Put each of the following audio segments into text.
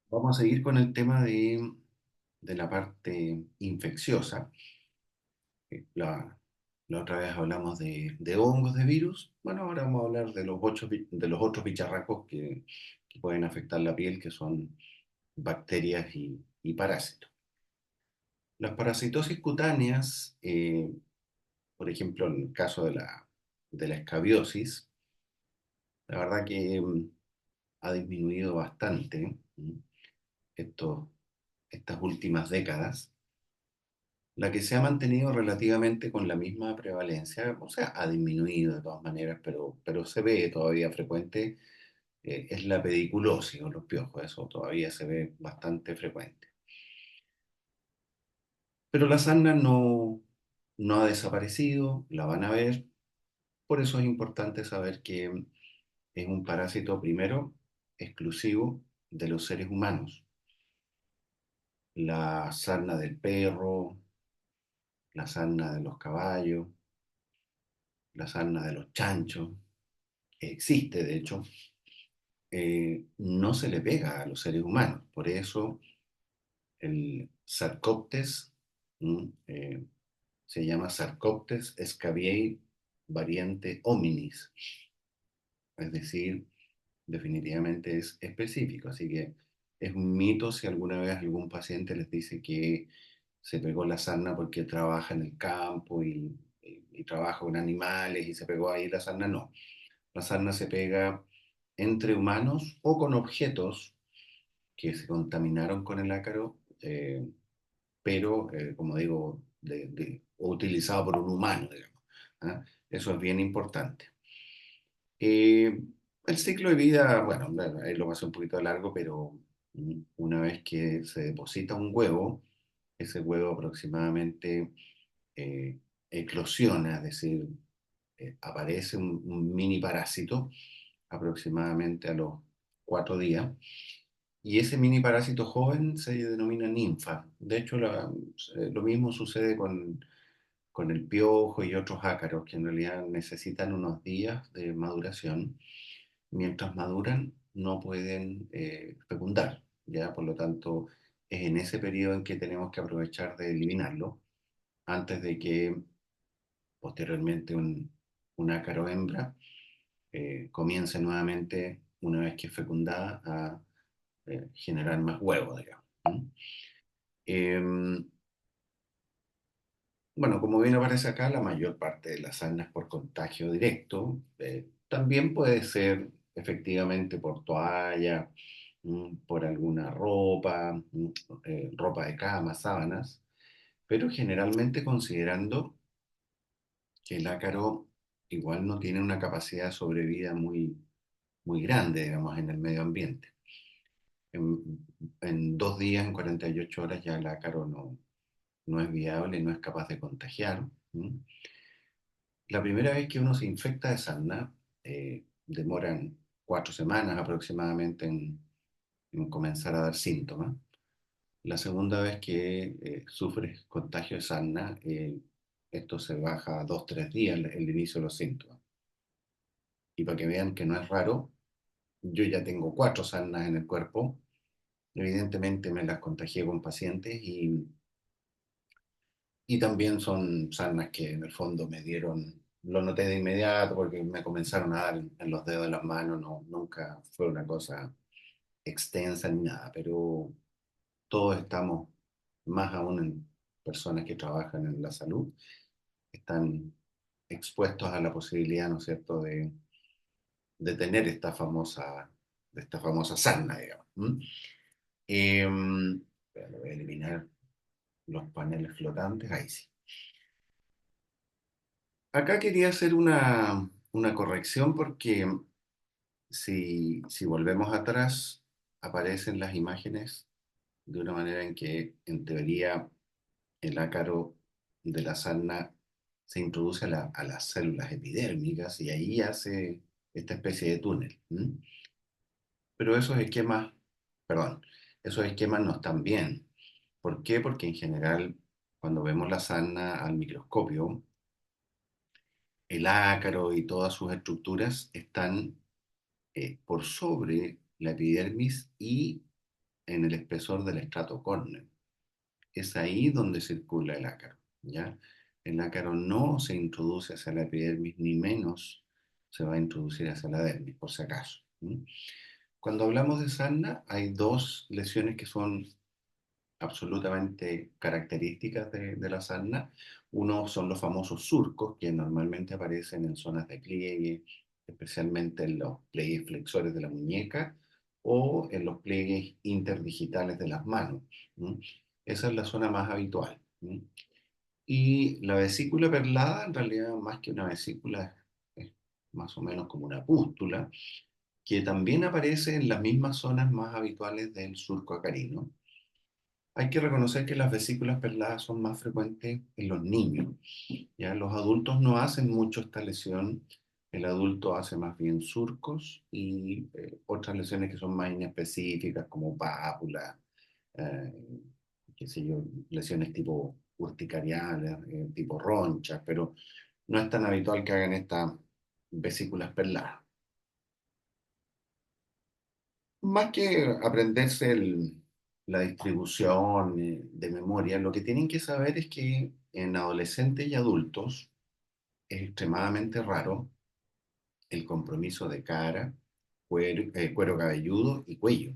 Vamos a seguir con el tema de la parte infecciosa. La otra vez hablamos de hongos, de virus. Bueno, ahora vamos a hablar de los otros bicharracos que pueden afectar la piel, que son bacterias y parásitos. Las parasitosis cutáneas, por ejemplo, en el caso de la escabiosis, la verdad que ha disminuido bastante estos, estas últimas décadas. La que se ha mantenido relativamente con la misma prevalencia, o sea, ha disminuido de todas maneras, pero se ve todavía frecuente, es la pediculosis o los piojos, eso todavía se ve bastante frecuente. Pero la sarna no ha desaparecido, la van a ver, por eso es importante saber que es un parásito primero exclusivo de los seres humanos. La sarna del perro, la sarna de los caballos, la sarna de los chanchos, que existe de hecho, no se le pega a los seres humanos. Por eso el Sarcoptes se llama Sarcoptes scabiei variante hominis, es decir, definitivamente es específico. Así que es un mito si alguna vez algún paciente les dice que se pegó la sarna porque trabaja en el campo y trabaja con animales y se pegó ahí la sarna. No, la sarna se pega entre humanos o con objetos que se contaminaron con el ácaro, pero, como digo, o utilizado por un humano, digamos. ¿Ah? Eso es bien importante. Eh, el ciclo de vida, bueno, ahí lo pasé un poquito largo, pero una vez que se deposita un huevo, ese huevo aproximadamente eclosiona, es decir, aparece un mini parásito aproximadamente a los 4 días. Y ese mini parásito joven se denomina ninfa. De hecho, lo mismo sucede con el piojo y otros ácaros que en realidad necesitan unos días de maduración. Mientras maduran, no pueden fecundar, ¿ya? Por lo tanto, es en ese periodo en que tenemos que aprovechar de eliminarlo antes de que posteriormente un ácaro hembra comience nuevamente, una vez que es fecundada, a generar más huevos, digamos. Eh, bueno, como bien aparece acá, la mayor parte de las sarna es por contagio directo. También puede ser efectivamente por toalla, por alguna ropa, ropa de cama, sábanas, pero generalmente considerando que el ácaro igual no tiene una capacidad de sobrevida muy grande, digamos, en el medio ambiente. En 2 días, en 48 horas, ya el ácaro no es viable, no es capaz de contagiar. La primera vez que uno se infecta de sarna, demoran 4 semanas aproximadamente en comenzar a dar síntomas. La segunda vez que sufres contagio de sarna, esto se baja a 2, 3 días el inicio de los síntomas. Y para que vean que no es raro, yo ya tengo 4 sarnas en el cuerpo. Evidentemente me las contagié con pacientes y también son sarnas que en el fondo me dieron, lo noté de inmediato porque me comenzaron a dar en los dedos de las manos, no, nunca fue una cosa extensa ni nada, pero todos estamos, más aún en personas que trabajan en la salud, están expuestos a la posibilidad, ¿no es cierto?, de tener esta famosa sarna, digamos. Voy a eliminar los paneles flotantes, ahí sí. Acá quería hacer una corrección porque si volvemos atrás, aparecen las imágenes de una manera en que, en teoría, el ácaro de la sarna se introduce a las células epidérmicas y ahí hace esta especie de túnel. Pero perdón, esos esquemas no están bien. ¿Por qué? Porque en general, cuando vemos la sarna al microscopio, el ácaro y todas sus estructuras están por sobre la epidermis y en el espesor del estrato córneo. Es ahí donde circula el ácaro, ¿ya? El ácaro no se introduce hacia la epidermis, ni menos se va a introducir hacia la dermis, por si acaso. Cuando hablamos de sarna, hay dos lesiones que son absolutamente características de la sarna. Uno son los famosos surcos, que normalmente aparecen en zonas de pliegue, especialmente en los pliegues flexores de la muñeca o en los pliegues interdigitales de las manos. ¿Mm? Esa es la zona más habitual. ¿Mm? Y la vesícula perlada, en realidad, más que una vesícula, es más o menos como una pústula, que también aparece en las mismas zonas más habituales del surco acarino. Hay que reconocer que las vesículas perladas son más frecuentes en los niños. Ya los adultos no hacen mucho esta lesión. El adulto hace más bien surcos y otras lesiones que son más inespecíficas, como pápula, eh, qué sé yo, lesiones tipo urticariales, tipo ronchas, pero no es tan habitual que hagan estas vesículas perladas. Más que aprenderse la distribución de memoria, lo que tienen que saber es que en adolescentes y adultos es extremadamente raro el compromiso de cara, cuero cabelludo y cuello.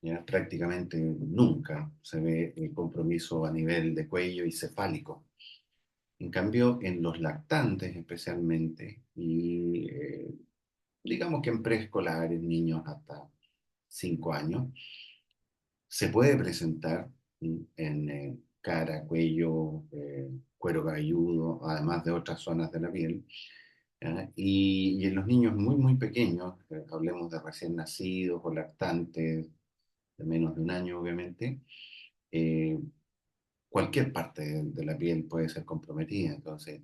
¿Ya? Prácticamente nunca se ve el compromiso a nivel de cuello y cefálico. En cambio, en los lactantes especialmente, y digamos que en preescolares, niños hasta 5 años, se puede presentar en cara, cuello, cuero cabelludo, además de otras zonas de la piel. ¿Ya? Y en los niños muy, muy pequeños, hablemos de recién nacidos o lactantes de menos de un año, obviamente, eh, cualquier parte de la piel puede ser comprometida. Entonces,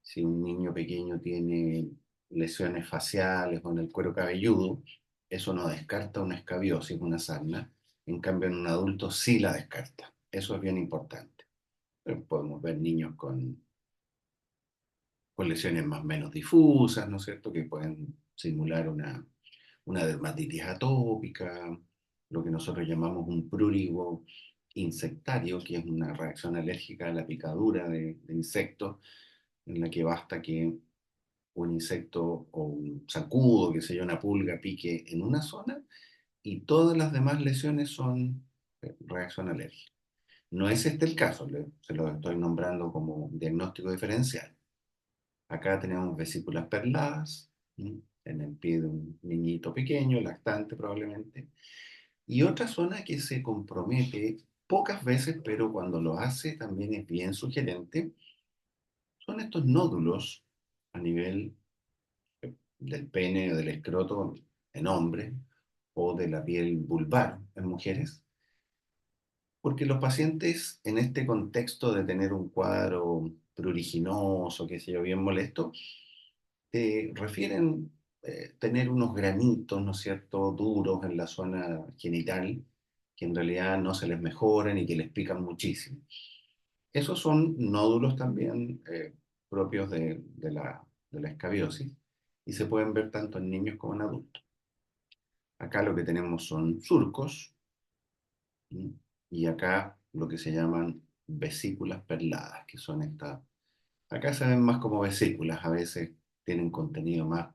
si un niño pequeño tiene lesiones faciales o en el cuero cabelludo, eso no descarta una escabiosis, una sarna. En cambio, en un adulto sí la descarta. Eso es bien importante. Podemos ver niños con lesiones más o menos difusas, ¿no es cierto?, que pueden simular una dermatitis atópica, lo que nosotros llamamos un prurigo insectario, que es una reacción alérgica a la picadura de insectos, en la que basta que un insecto o un zancudo, que sé yo, una pulga pique en una zona y todas las demás lesiones son reacción alérgica. No es este el caso, se lo estoy nombrando como diagnóstico diferencial. Acá tenemos vesículas perladas, ¿sí?, en el pie de un niñito pequeño, lactante probablemente, y otra zona que se compromete pocas veces, pero cuando lo hace también es bien sugerente, son estos nódulos a nivel del pene o del escroto en hombres o de la piel vulvar en mujeres, porque los pacientes en este contexto de tener un cuadro pruriginoso, qué sé yo, bien molesto, refieren tener unos granitos, ¿no es cierto?, duros en la zona genital, que en realidad no se les mejoran y que les pican muchísimo. Esos son nódulos también propios de la escabiosis y se pueden ver tanto en niños como en adultos. Acá lo que tenemos son surcos, ¿sí?, y acá lo que se llaman vesículas perladas, que son estas. Acá se ven más como vesículas, a veces tienen contenido más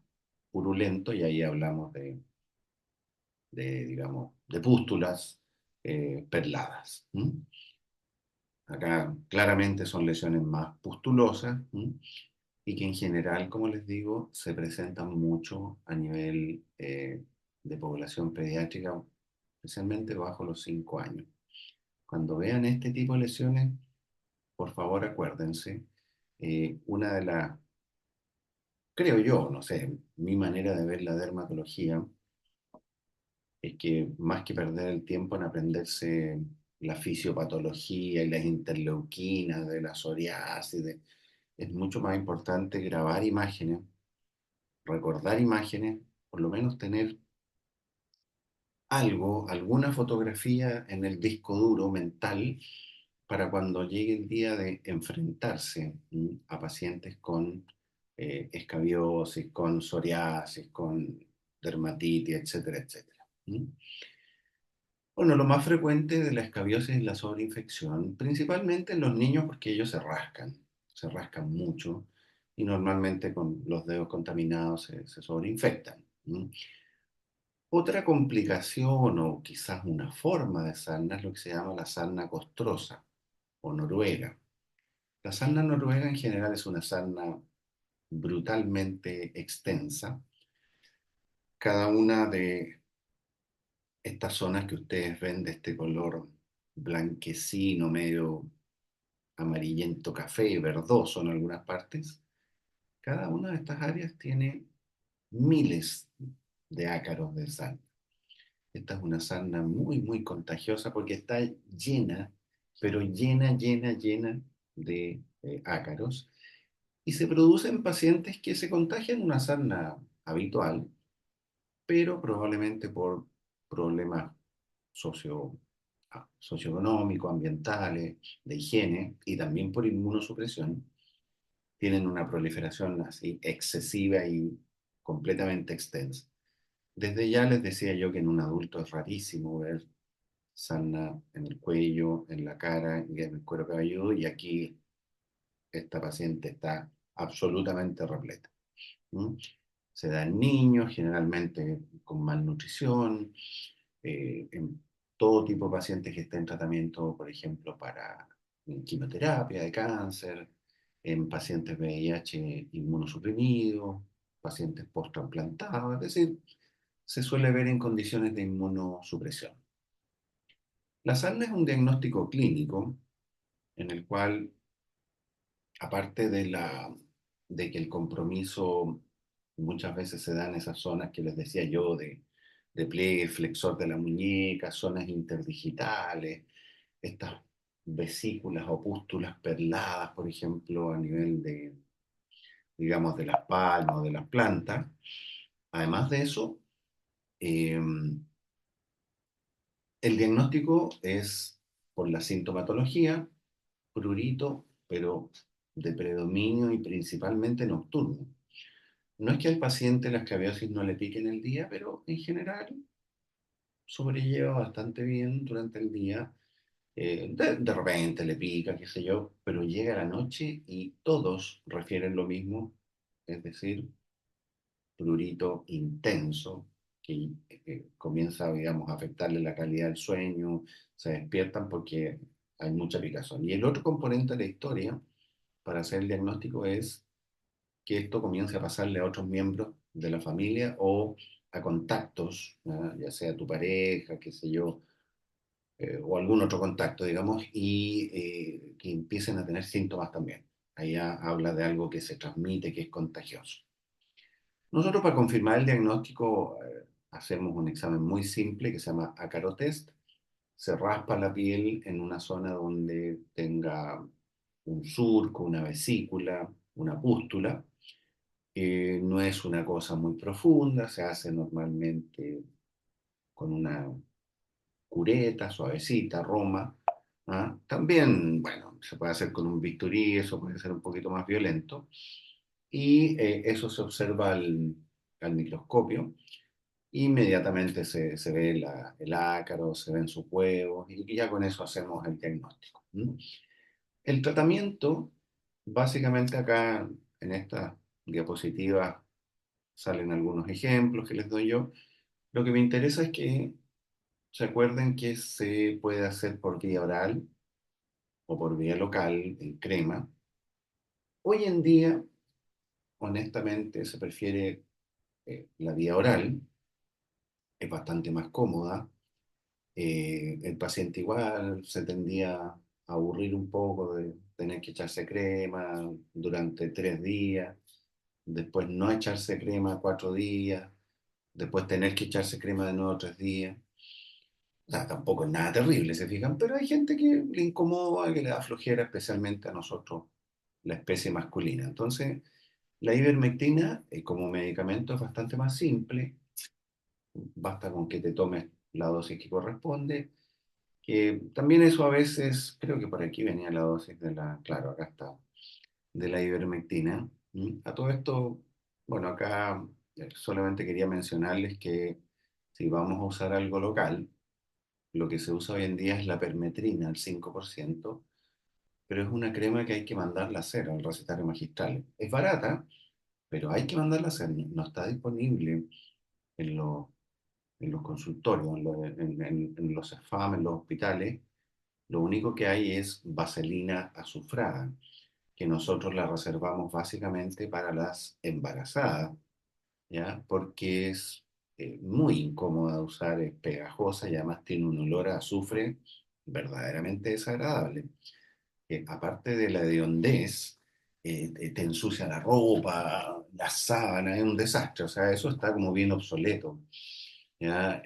purulento y ahí hablamos digamos, de pústulas perladas. Acá claramente son lesiones más pustulosas, y que en general, como les digo, se presentan mucho a nivel de población pediátrica, especialmente bajo los 5 años. Cuando vean este tipo de lesiones, por favor acuérdense, una de las, creo yo, no sé, mi manera de ver la dermatología es que más que perder el tiempo en aprenderse la fisiopatología y las interleuquinas de la psoriasis, es mucho más importante grabar imágenes, recordar imágenes, por lo menos tener algo, alguna fotografía en el disco duro mental para cuando llegue el día de enfrentarse a pacientes con escabiosis, con psoriasis, con dermatitis, etcétera, etcétera. Bueno, lo más frecuente de la escabiosis es la sobreinfección, principalmente en los niños porque ellos se rascan mucho y normalmente con los dedos contaminados se sobreinfectan. ¿M? Otra complicación o quizás una forma de sarna es lo que se llama la sarna costrosa o noruega. La sarna noruega en general es una sarna brutalmente extensa. Cada una de estas zonas que ustedes ven de este color blanquecino, medio amarillento café, verdoso en algunas partes, cada una de estas áreas tiene miles de ácaros de sarna. Esta es una sarna muy, muy contagiosa porque está llena, pero llena, llena, llena de ácaros. Y se produce en pacientes que se contagian una sarna habitual, pero probablemente por problemas socio, socioeconómicos, ambientales, de higiene y también por inmunosupresión, tienen una proliferación así excesiva y completamente extensa. Desde ya les decía yo que en un adulto es rarísimo ver sarna en el cuello, en la cara y en el cuero cabelludo, y aquí esta paciente está absolutamente repleta. ¿Mm? Se da en niños, generalmente con malnutrición, en todo tipo de pacientes que estén en tratamiento, por ejemplo, para quimioterapia de cáncer, en pacientes VIH inmunosuprimidos, pacientes post-trasplantados, es decir, se suele ver en condiciones de inmunosupresión. La sarna es un diagnóstico clínico en el cual, aparte de que el compromiso muchas veces se da en esas zonas que les decía yo, de pliegue flexor de la muñeca, zonas interdigitales, estas vesículas o pústulas perladas, por ejemplo, a nivel de, digamos, de las palmas o de las plantas. Además de eso, eh, el diagnóstico es por la sintomatología, prurito, pero de predominio y principalmente nocturno. No es que al paciente la escabiosis no le pique en el día, pero en general sobrelleva bastante bien durante el día. De repente le pica, qué sé yo, pero llega la noche y todos refieren lo mismo, es decir, prurito intenso que comienza, digamos, a afectarle la calidad del sueño, se despiertan porque hay mucha picazón. Y el otro componente de la historia para hacer el diagnóstico es que esto comience a pasarle a otros miembros de la familia o a contactos, ¿no? Ya sea tu pareja, qué sé yo, o algún otro contacto, digamos, y que empiecen a tener síntomas también. Allá habla de algo que se transmite, que es contagioso. Nosotros para confirmar el diagnóstico hacemos un examen muy simple que se llama acarotest. Se raspa la piel en una zona donde tenga un surco, una vesícula, una pústula. No es una cosa muy profunda, se hace normalmente con una cureta, suavecita, roma. ¿Ah? También, bueno, se puede hacer con un bisturí, eso puede ser un poquito más violento. Y eso se observa al microscopio. Inmediatamente se ve el ácaro, se ven sus huevos y ya con eso hacemos el diagnóstico. ¿Mm? El tratamiento, básicamente acá en esta diapositiva salen algunos ejemplos que les doy yo. Lo que me interesa es que se acuerden que se puede hacer por vía oral o por vía local en crema. Hoy en día, honestamente, se prefiere la vía oral, es bastante más cómoda. El paciente igual se tendía a aburrir un poco de tener que echarse crema durante 3 días, después no echarse crema 4 días, después tener que echarse crema de nuevo 3 días. O sea, tampoco es nada terrible, se fijan, pero hay gente que le incomoda, que le da flojera, especialmente a nosotros, la especie masculina. Entonces, la ivermectina como medicamento es bastante más simple, basta con que te tomes la dosis que corresponde, que también eso a veces, creo que por aquí venía la dosis de la, claro, acá está, de la ivermectina. ¿Mm? A todo esto, bueno, acá solamente quería mencionarles que si vamos a usar algo local, lo que se usa hoy en día es la permetrina, el 5%, pero es una crema que hay que mandarla a hacer al recetario magistral. Es barata, pero hay que mandarla a hacer. No está disponible en los, en los consultorios, en los SEFAM, en los hospitales. Lo único que hay es vaselina azufrada, que nosotros la reservamos básicamente para las embarazadas, ¿ya? Porque es muy incómoda de usar, es pegajosa y además tiene un olor a azufre verdaderamente desagradable. Aparte de la hediondez, te ensucia la ropa, la sábana, es un desastre, o sea, eso está como bien obsoleto, ¿ya?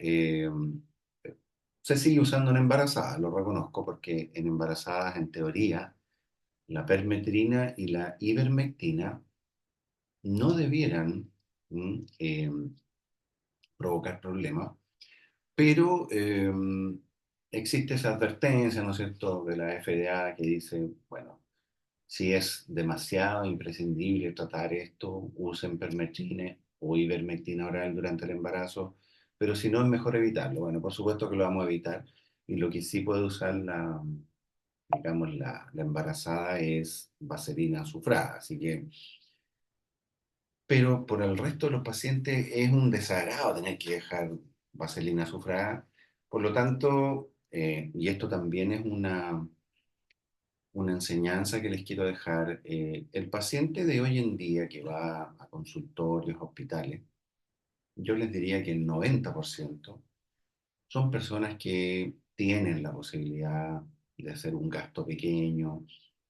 Se sigue usando en embarazadas, lo reconozco, porque en embarazadas, en teoría, la permetrina y la ivermectina no debieran provocar problemas, pero existe esa advertencia, ¿no es cierto?, de la FDA que dice, bueno, si es demasiado imprescindible tratar esto, usen permetrina o ivermectina oral durante el embarazo, pero si no es mejor evitarlo. Bueno, por supuesto que lo vamos a evitar y lo que sí puede usar digamos, la embarazada es vaselina azufrada, así que pero por el resto de los pacientes es un desagrado tener que dejar vaselina azufrada. Por lo tanto, y esto también es una enseñanza que les quiero dejar, el paciente de hoy en día que va a consultorios, hospitales, yo les diría que el 90% son personas que tienen la posibilidad de hacer un gasto pequeño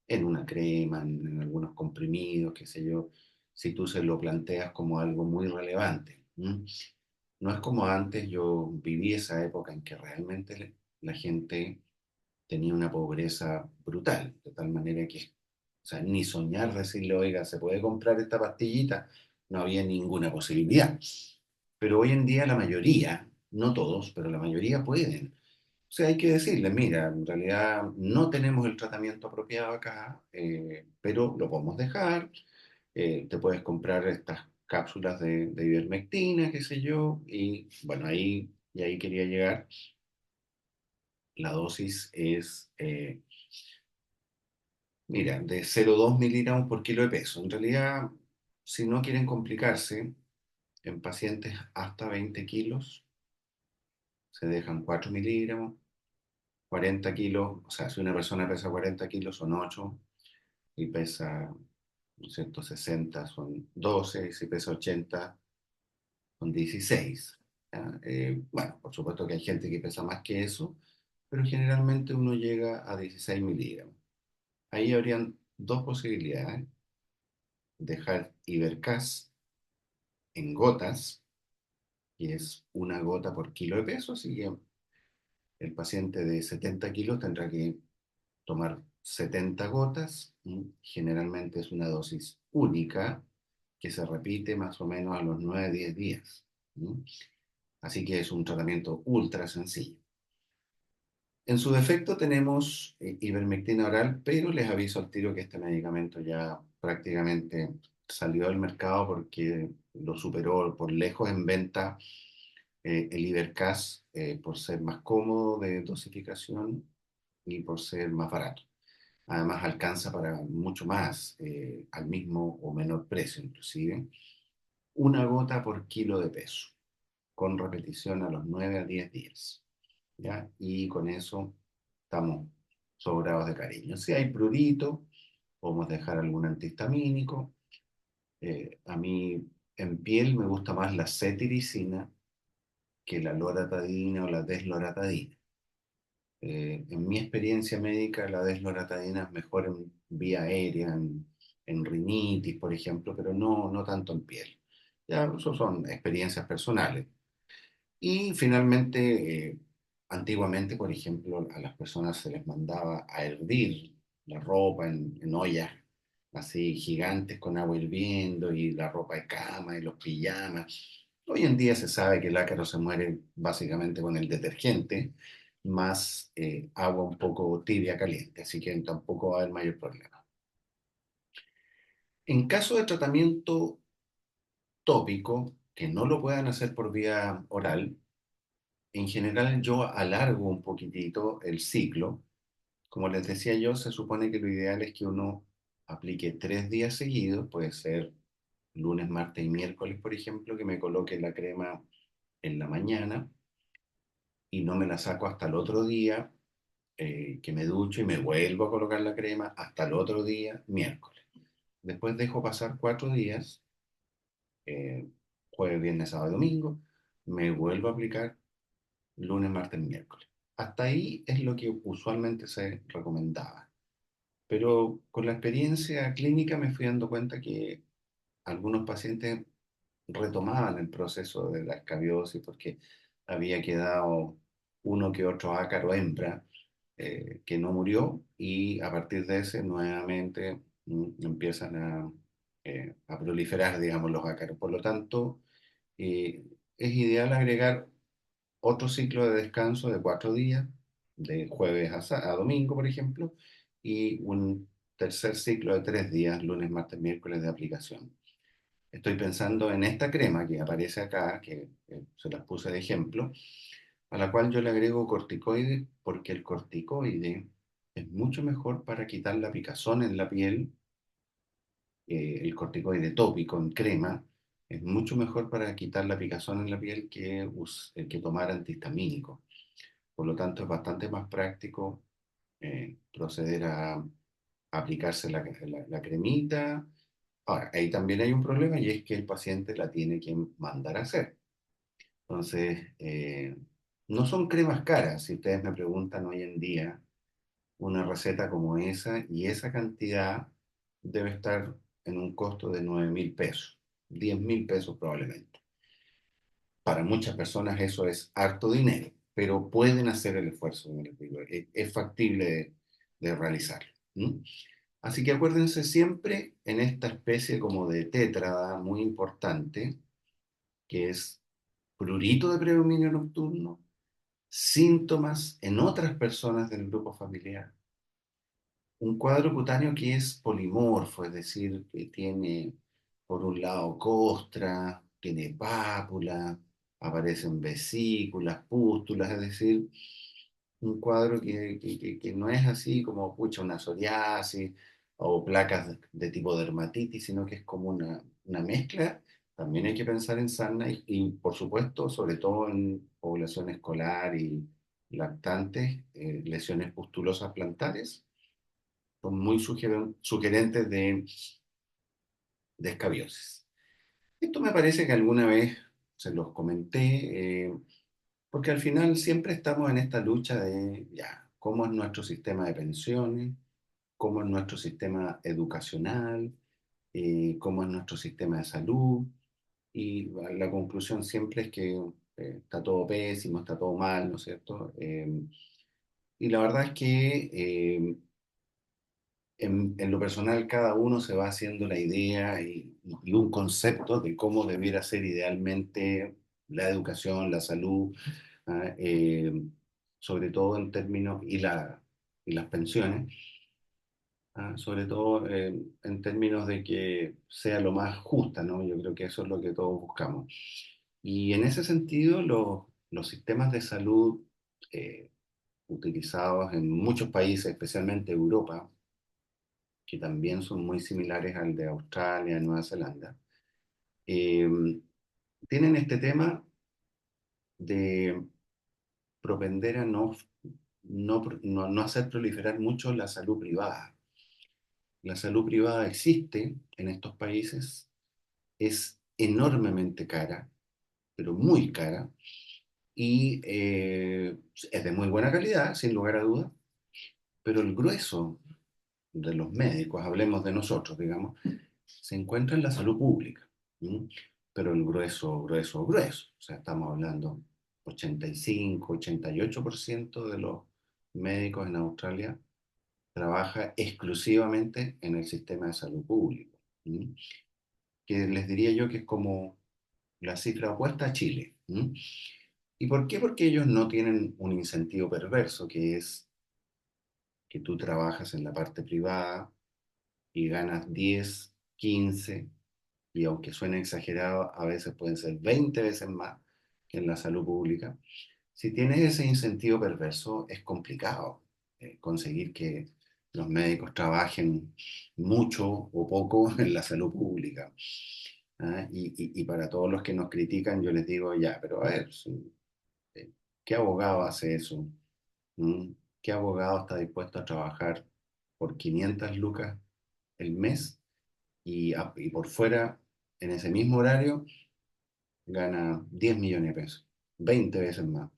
en una crema, en algunos comprimidos, qué sé yo, si tú se lo planteas como algo muy relevante. ¿M? No es como antes, yo viví esa época en que realmente la gente tenía una pobreza brutal, de tal manera que, o sea, ni soñar decirle, oiga, ¿se puede comprar esta pastillita? No había ninguna posibilidad. Pero hoy en día la mayoría, no todos, pero la mayoría pueden. O sea, hay que decirle, mira, en realidad no tenemos el tratamiento apropiado acá, pero lo podemos dejar. Te puedes comprar estas cápsulas de ivermectina, qué sé yo, y bueno, y ahí quería llegar. La dosis es, mira, de 0,2 miligramos por kilo de peso. En realidad, si no quieren complicarse, en pacientes hasta 20 kilos se dejan 4 miligramos, 40 kilos, o sea, si una persona pesa 40 kilos son 8 y pesa, ¿no es cierto?, 60 son 12 y si pesa 80 son 16. ¿Ya? Bueno, por supuesto que hay gente que pesa más que eso, pero generalmente uno llega a 16 miligramos. Ahí habrían dos posibilidades: dejar Ibercaz en gotas, que es una gota por kilo de peso, así que el paciente de 70 kilos tendrá que tomar 70 gotas, generalmente es una dosis única que se repite más o menos a los 9-10 días. ¿M? Así que es un tratamiento ultra sencillo. En su defecto tenemos ivermectina oral, pero les aviso al tiro que este medicamento ya prácticamente salió del mercado porque lo superó por lejos en venta el Ibercaz, por ser más cómodo de dosificación y por ser más barato. Además alcanza para mucho más, al mismo o menor precio inclusive, una gota por kilo de peso, con repetición a los 9 a 10 días. ¿Ya? Y con eso estamos sobrados de cariño. Si hay prurito, podemos dejar algún antihistamínico. A mí en piel me gusta más la cetiricina que la loratadina o la desloratadina. En mi experiencia médica, la desloratadina es mejor en vía aérea, en rinitis, por ejemplo, pero no tanto en piel. Ya, eso son experiencias personales. Y finalmente, antiguamente, por ejemplo, a las personas se les mandaba a hervir la ropa en ollas así gigantes con agua hirviendo y la ropa de cama y los pijamas. Hoy en día se sabe que el ácaro se muere básicamente con el detergente más agua un poco tibia caliente, así que tampoco va a haber mayor problema. En caso de tratamiento tópico, que no lo puedan hacer por vía oral, en general yo alargo un poquitito el ciclo. Como les decía yo, se supone que lo ideal es que uno aplique 3 días seguidos, puede ser lunes, martes y miércoles, por ejemplo, que me coloque la crema en la mañana y no me la saco hasta el otro día, que me ducho y me vuelvo a colocar la crema hasta el otro día, miércoles. Después dejo pasar 4 días, eh, jueves, viernes, sábado y domingo, me vuelvo a aplicar lunes, martes, miércoles. Hasta ahí es lo que usualmente se recomendaba. Pero con la experiencia clínica me fui dando cuenta que algunos pacientes retomaban el proceso de la escabiosis porque había quedado uno que otro ácaro hembra que no murió y a partir de ese nuevamente empiezan a proliferar, digamos, los ácaros. Por lo tanto, es ideal agregar otro ciclo de descanso de 4 días, de jueves a domingo, por ejemplo, y un tercer ciclo de 3 días, lunes, martes, miércoles de aplicación. Estoy pensando en esta crema que aparece acá, que se las puse de ejemplo, a la cual yo le agrego corticoide porque el corticoide es mucho mejor para quitar la picazón en la piel. El corticoide tópico en crema es mucho mejor para quitar la picazón en la piel que el que tomar antihistamínico. Por lo tanto, es bastante más práctico proceder a aplicarse la cremita. Ahora, ahí también hay un problema y es que el paciente la tiene que mandar a hacer. Entonces, no son cremas caras, si ustedes me preguntan hoy en día, una receta como esa y esa cantidad debe estar en un costo de 9.000 pesos, 10.000 pesos probablemente. Para muchas personas eso es harto dinero, pero pueden hacer el esfuerzo, como les digo, es factible de realizarlo. ¿Mm? Así que acuérdense siempre en esta especie como de tétrada muy importante, que es prurito de predominio nocturno, síntomas en otras personas del grupo familiar, un cuadro cutáneo que es polimorfo, es decir, que tiene por un lado costra, tiene pápula, aparecen vesículas, pústulas, es decir, un cuadro que no es así como, pucha, una psoriasis o placas de tipo dermatitis, sino que es como una mezcla. También hay que pensar en sarna y, por supuesto, sobre todo en población escolar y lactantes, lesiones pustulosas plantares son muy sugerentes de escabiosis. Esto me parece que alguna vez se los comenté, porque al final siempre estamos en esta lucha de, ya, cómo es nuestro sistema de pensiones, cómo es nuestro sistema educacional, cómo es nuestro sistema de salud, y la conclusión siempre es que está todo pésimo, está todo mal, ¿no es cierto? Y la verdad es que en lo personal cada uno se va haciendo la idea y un concepto de cómo debiera ser idealmente la educación, la salud, ¿ah? Sobre todo en términos, y las pensiones, ¿ah? Sobre todo en términos de que sea lo más justa, ¿no? Yo creo que eso es lo que todos buscamos. Y en ese sentido, los sistemas de salud utilizados en muchos países, especialmente Europa, que también son muy similares al de Australia, Nueva Zelanda, eh, tienen este tema de propender a no hacer proliferar mucho la salud privada. La salud privada existe en estos países, es enormemente cara, pero muy cara, y es de muy buena calidad, sin lugar a dudas, pero el grueso de los médicos, hablemos de nosotros, digamos, se encuentra en la salud pública. ¿M? Pero el grueso, grueso, grueso, o sea, estamos hablando 85-88% de los médicos en Australia trabaja exclusivamente en el sistema de salud público. ¿M? Que les diría yo que es como la cifra opuesta a Chile. ¿M? ¿Y por qué? Porque ellos no tienen un incentivo perverso, que es que tú trabajas en la parte privada y ganas 10, 15, y aunque suene exagerado, a veces pueden ser 20 veces más que en la salud pública. Si tienes ese incentivo perverso, es complicado conseguir que los médicos trabajen mucho o poco en la salud pública. ¿Ah? Y para todos los que nos critican, yo les digo, ya, pero a ver, eh, ¿qué abogado hace eso? ¿Mm? ¿Qué abogado está dispuesto a trabajar por 500 lucas el mes y por fuera, en ese mismo horario, gana 10 millones de pesos, 20 veces más?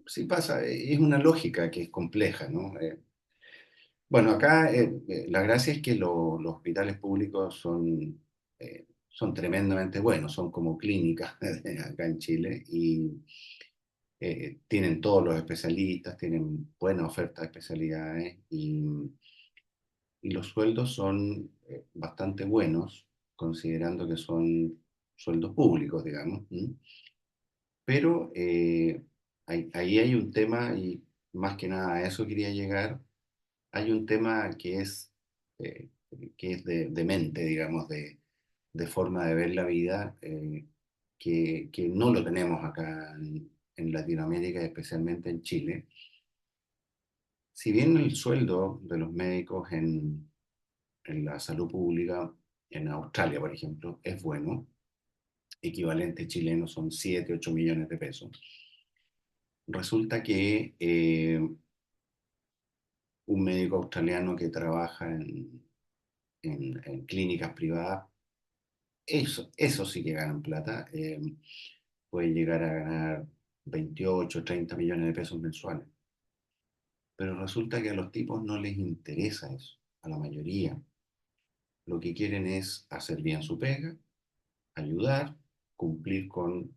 Sí pasa, es una lógica que es compleja, ¿no? Bueno, acá la gracia es que los hospitales públicos son tremendamente buenos, son como clínicas acá en Chile y tienen todos los especialistas, tienen buena oferta de especialidades y los sueldos son bastante buenos, considerando que son sueldos públicos, digamos. ¿Mm? Pero ahí hay un tema, y más que nada a eso quería llegar, hay un tema eh, que es de mente, digamos, de forma de ver la vida, que no lo tenemos acá en Latinoamérica, especialmente en Chile. Si bien el sueldo de los médicos en la salud pública, en Australia, por ejemplo, es bueno, equivalente chileno son 7 8 millones de pesos. Resulta que un médico australiano que trabaja en clínicas privadas, eso sí que ganan plata, puede llegar a ganar 28 30 millones de pesos mensuales. Pero resulta que a los tipos no les interesa eso, a la mayoría. Lo que quieren es hacer bien su pega, ayudar, cumplir con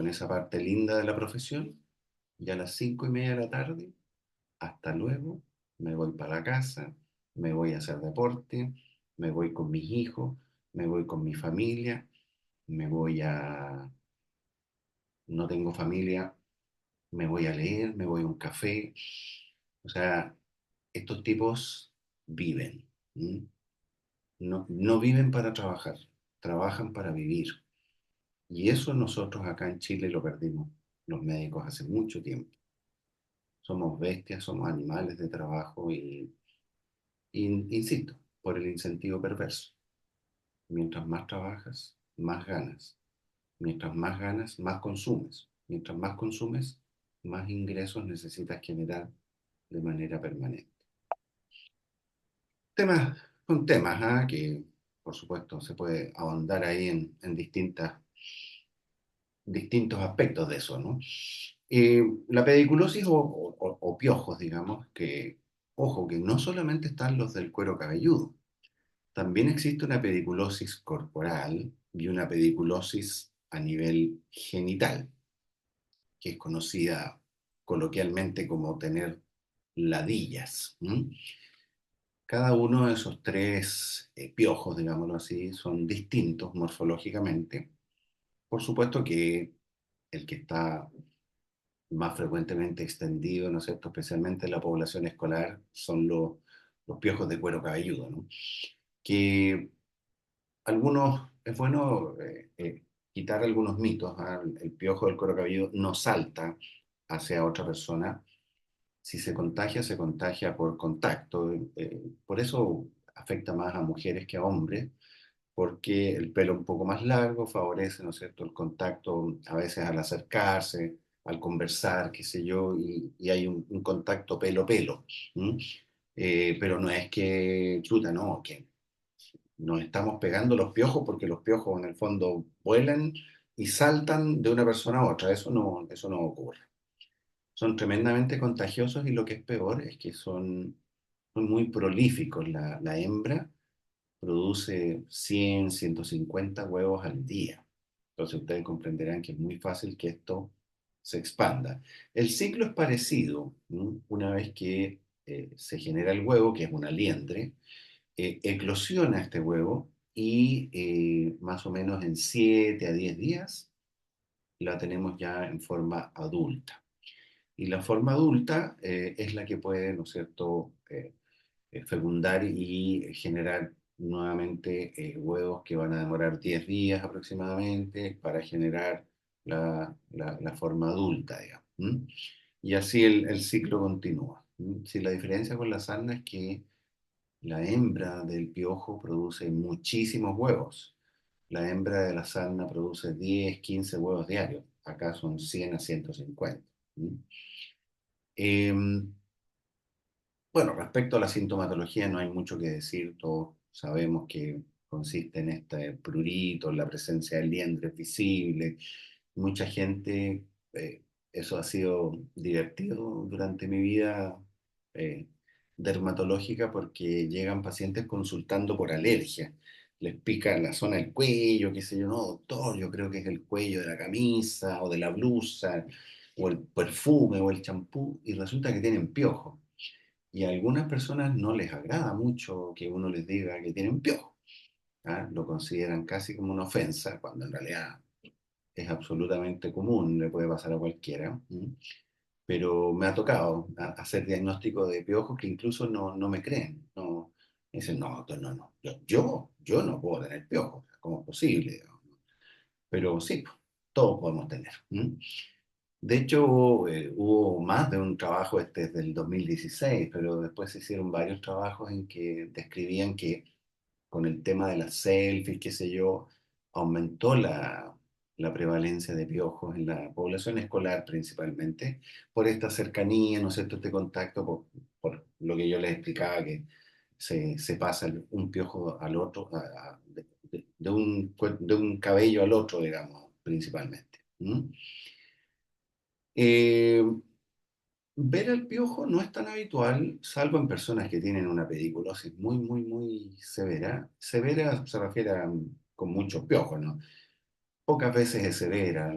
esa parte linda de la profesión, y a las 5:30 de la tarde, hasta luego, me voy para la casa, me voy a hacer deporte, me voy con mis hijos, me voy con mi familia, me voy a, no tengo familia, me voy a leer, me voy a un café. O sea, estos tipos viven. ¿M? No, no viven para trabajar, trabajan para vivir. Y eso nosotros acá en Chile lo perdimos, los médicos, hace mucho tiempo. Somos bestias, somos animales de trabajo insisto, por el incentivo perverso. Mientras más trabajas, más ganas. Mientras más ganas, más consumes. Mientras más consumes, más ingresos necesitas generar de manera permanente. Temas, son temas que, por supuesto, se puede ahondar ahí en distintos aspectos de eso, ¿no? La pediculosis o piojos, digamos, que, ojo, que no solamente están los del cuero cabelludo, también existe una pediculosis corporal y una pediculosis a nivel genital, que es conocida coloquialmente como tener ladillas. ¿M? Cada uno de esos tres piojos, digámoslo así, son distintos morfológicamente. Por supuesto que el que está más frecuentemente extendido, ¿no es cierto?, especialmente en la población escolar, son los piojos de cuero cabelludo, ¿no? Que algunos, es bueno quitar algunos mitos. ¿Ah? El piojo del cuero cabelludo no salta hacia otra persona. Si se contagia por contacto. Por eso afecta más a mujeres que a hombres, porque el pelo un poco más largo favorece, ¿no es cierto?, el contacto a veces al acercarse, al conversar, qué sé yo, y hay un contacto pelo-pelo. Pero no es que, chuta, no, que nos estamos pegando los piojos porque los piojos en el fondo vuelan y saltan de una persona a otra. Eso no ocurre. Son tremendamente contagiosos y lo que es peor es que son muy prolíficos. La hembra produce 100, 150 huevos al día. Entonces ustedes comprenderán que es muy fácil que esto se expanda. El ciclo es parecido, ¿no? Una vez que se genera el huevo, que es una liendre, eclosiona este huevo y más o menos en 7 a 10 días la tenemos ya en forma adulta. Y la forma adulta es la que puede, ¿no es cierto?, fecundar y generar nuevamente huevos que van a demorar 10 días aproximadamente para generar la forma adulta, digamos. ¿M? Y así el ciclo continúa. ¿M? Si la diferencia con la sarna es que la hembra del piojo produce muchísimos huevos. La hembra de la sarna produce 10, 15 huevos diarios. Acá son 100 a 150. ¿M? Em, Bueno, respecto a la sintomatología no hay mucho que decir, todos sabemos que consiste en este prurito, en la presencia de liendres visible. Mucha gente, eso ha sido divertido durante mi vida eh, dermatológica porque llegan pacientes consultando por alergia. Les pica la zona del cuello, qué sé yo, no, doctor, yo creo que es el cuello de la camisa o de la blusa, o el perfume o el champú, y resulta que tienen piojo. Y a algunas personas no les agrada mucho que uno les diga que tienen piojo. ¿Ah? Lo consideran casi como una ofensa, cuando en realidad es absolutamente común, le puede pasar a cualquiera. ¿M? Pero me ha tocado hacer diagnóstico de piojos que incluso no me creen. No, me dicen, no, doctor, no, no, yo no puedo tener piojos, ¿cómo es posible? Pero sí, pues, todos podemos tener. ¿M? De hecho, hubo más de un trabajo, este es del 2016, pero después se hicieron varios trabajos en que describían que con el tema de las selfies, qué sé yo, aumentó la prevalencia de piojos en la población escolar principalmente, por esta cercanía, ¿no es cierto?, este contacto, por lo que yo les explicaba, que se pasa un piojo al otro, de un cabello al otro, digamos, principalmente. ¿Mm? Eh, Ver el piojo no es tan habitual, salvo en personas que tienen una pediculosis muy severa. Severa se refiere a con muchos piojos, ¿no? Pocas veces es severa.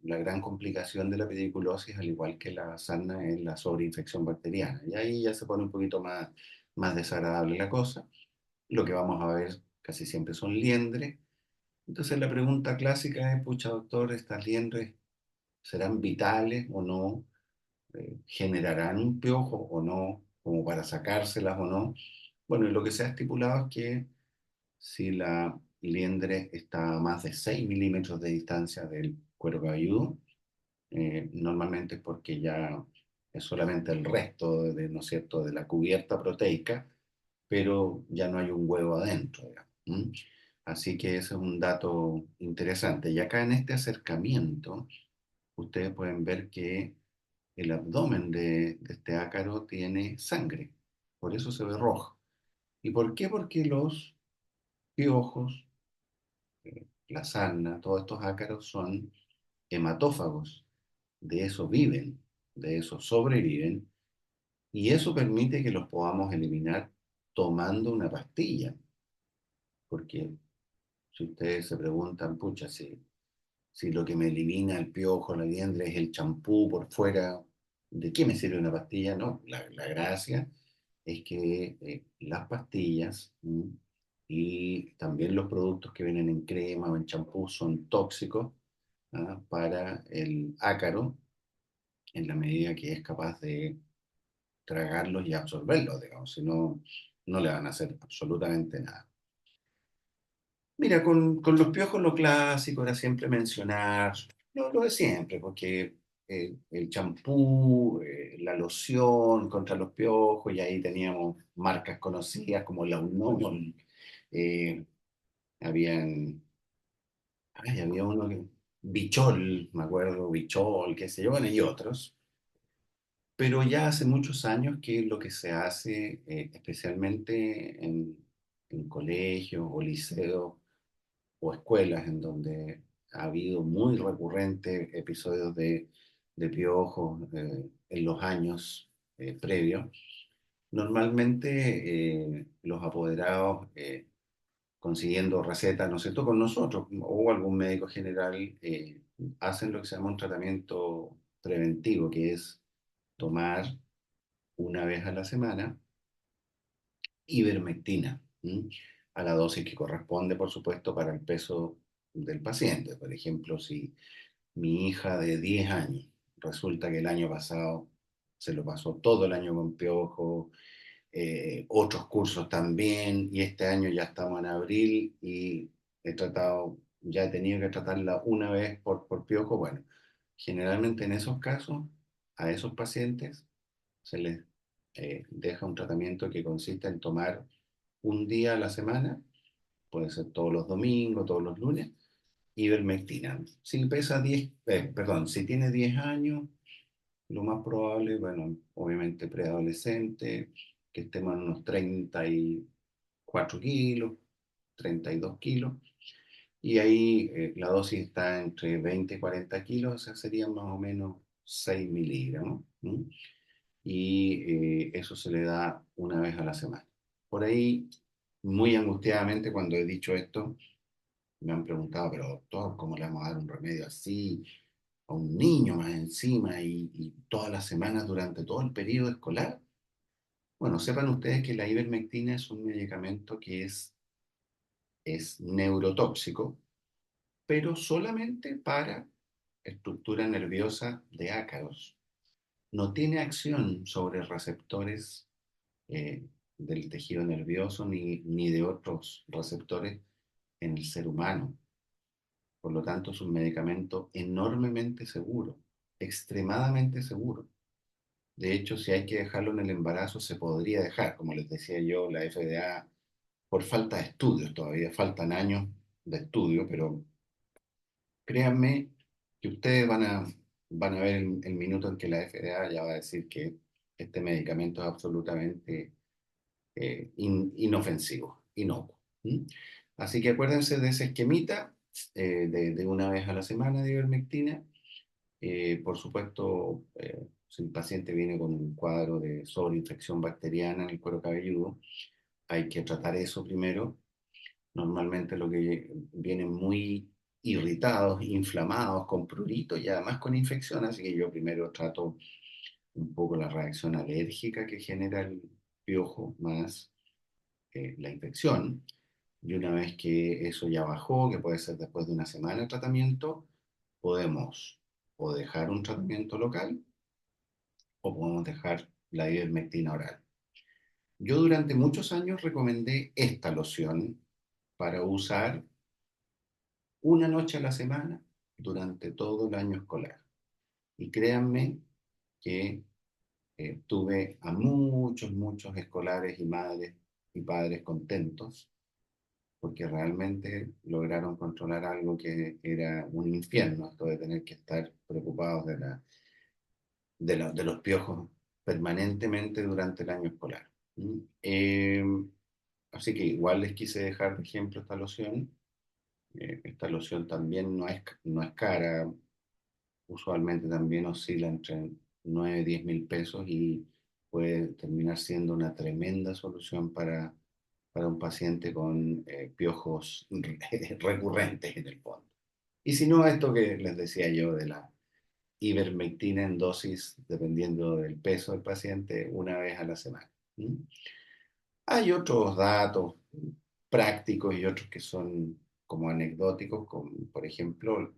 La gran complicación de la pediculosis, al igual que la sarna, es la sobreinfección bacteriana. Y ahí ya se pone un poquito más desagradable la cosa. Lo que vamos a ver casi siempre son liendres. Entonces la pregunta clásica es, pucha doctor, ¿estas liendres serán vitales o no? ¿Generarán un piojo o no, como para sacárselas o no? Bueno, y lo que se ha estipulado es que si la liendre está a más de 6 milímetros de distancia del cuero cabelludo, normalmente es porque ya es solamente el resto ¿no es cierto?, de la cubierta proteica, pero ya no hay un huevo adentro, digamos. ¿M? Así que ese es un dato interesante. Y acá en este acercamiento, ustedes pueden ver que el abdomen de este ácaro tiene sangre, por eso se ve rojo. ¿Y por qué? Porque los piojos, la sarna, todos estos ácaros son hematófagos, de eso viven, de eso sobreviven, y eso permite que los podamos eliminar tomando una pastilla, porque si ustedes se preguntan, pucha, si lo que me elimina el piojo, la liendre, es el champú por fuera, ¿de qué me sirve una pastilla? No, la gracia es que las pastillas y también los productos que vienen en crema o en champú son tóxicos, ¿ah?, para el ácaro en la medida que es capaz de tragarlos y absorberlos, digamos, si no, no le van a hacer absolutamente nada. Mira, con los piojos lo clásico era siempre mencionar lo de siempre, porque el champú, la loción contra los piojos, y ahí teníamos marcas conocidas como la Unol, eh, habían, había uno que, Bichol, me acuerdo, Bichol, qué sé yo, bueno, y otros. Pero ya hace muchos años que lo que se hace, especialmente en colegios o liceos, o escuelas en donde ha habido muy recurrentes episodios de piojos en los años previos. Normalmente los apoderados, consiguiendo recetas, ¿no es cierto?, con nosotros o algún médico general, hacen lo que se llama un tratamiento preventivo, que es tomar una vez a la semana ivermectina, ¿m? A la dosis que corresponde, por supuesto, para el peso del paciente. Por ejemplo, si mi hija de 10 años resulta que el año pasado se lo pasó todo el año con piojo, otros cursos también, y este año ya estamos en abril y he tratado ya he tenido que tratarla una vez por piojo. Bueno, generalmente en esos casos, a esos pacientes se les deja un tratamiento que consiste en tomar un día a la semana, puede ser todos los domingos, todos los lunes, ivermectina. Si pesa 10, perdón, si tiene 10 años, lo más probable, bueno, obviamente preadolescente, que estemos en unos 34 kilos, 32 kilos, y ahí la dosis está entre 20 y 40 kilos, o sea, serían más o menos 6 miligramos. ¿Mm? Y eso se le da una vez a la semana. Por ahí, muy angustiadamente, cuando he dicho esto, me han preguntado, pero doctor, ¿cómo le vamos a dar un remedio así a un niño más encima y todas las semanas durante todo el periodo escolar? Bueno, sepan ustedes que la ivermectina es un medicamento que es neurotóxico, pero solamente para estructura nerviosa de ácaros. No tiene acción sobre receptores eh, del tejido nervioso ni de otros receptores en el ser humano. Por lo tanto, es un medicamento enormemente seguro, extremadamente seguro. De hecho, si hay que dejarlo en el embarazo, se podría dejar. Como les decía yo, la FDA, por falta de estudios, todavía faltan años de estudio, pero créanme que ustedes van a ver el minuto en que la FDA ya va a decir que este medicamento es absolutamente inofensivo, inocuo. ¿Mm? Así que acuérdense de ese esquemita de una vez a la semana de ivermectina. Por supuesto, si el paciente viene con un cuadro de sobreinfección bacteriana en el cuero cabelludo, hay que tratar eso primero. Normalmente lo que vienen muy irritados, inflamados, con prurito y además con infección, así que yo primero trato un poco la reacción alérgica que genera el piojo más la infección. Y una vez que eso ya bajó, que puede ser después de una semana de tratamiento, podemos o dejar un tratamiento local o podemos dejar la ivermectina oral. Yo durante muchos años recomendé esta loción para usar una noche a la semana durante todo el año escolar. Y créanme que tuve a muchos escolares y madres y padres contentos porque realmente lograron controlar algo que era un infierno, esto de tener que estar preocupados de los piojos permanentemente durante el año escolar. ¿Mm? Así que igual les quise dejar de ejemplo esta loción. Esta loción también no es cara, usualmente también oscila entre 9 y 10 mil pesos y puede terminar siendo una tremenda solución para un paciente con piojos recurrentes en el fondo. Y si no, esto que les decía yo de la ivermectina en dosis, dependiendo del peso del paciente, una vez a la semana. ¿Mm? Hay otros datos prácticos y otros que son como anecdóticos, como por ejemplo,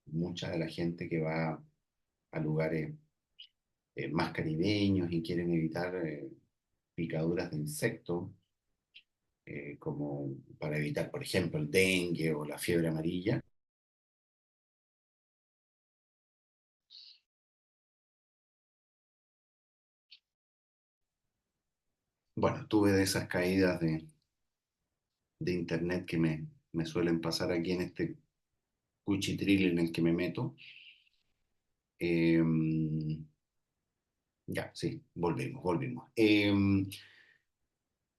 mucha de la gente que va a lugares más caribeños y quieren evitar picaduras de insectos, como para evitar, por ejemplo, el dengue o la fiebre amarilla. Bueno, tuve de esas caídas de internet que me suelen pasar aquí en este cuchitril en el que me meto. Eh, ya, sí, volvimos.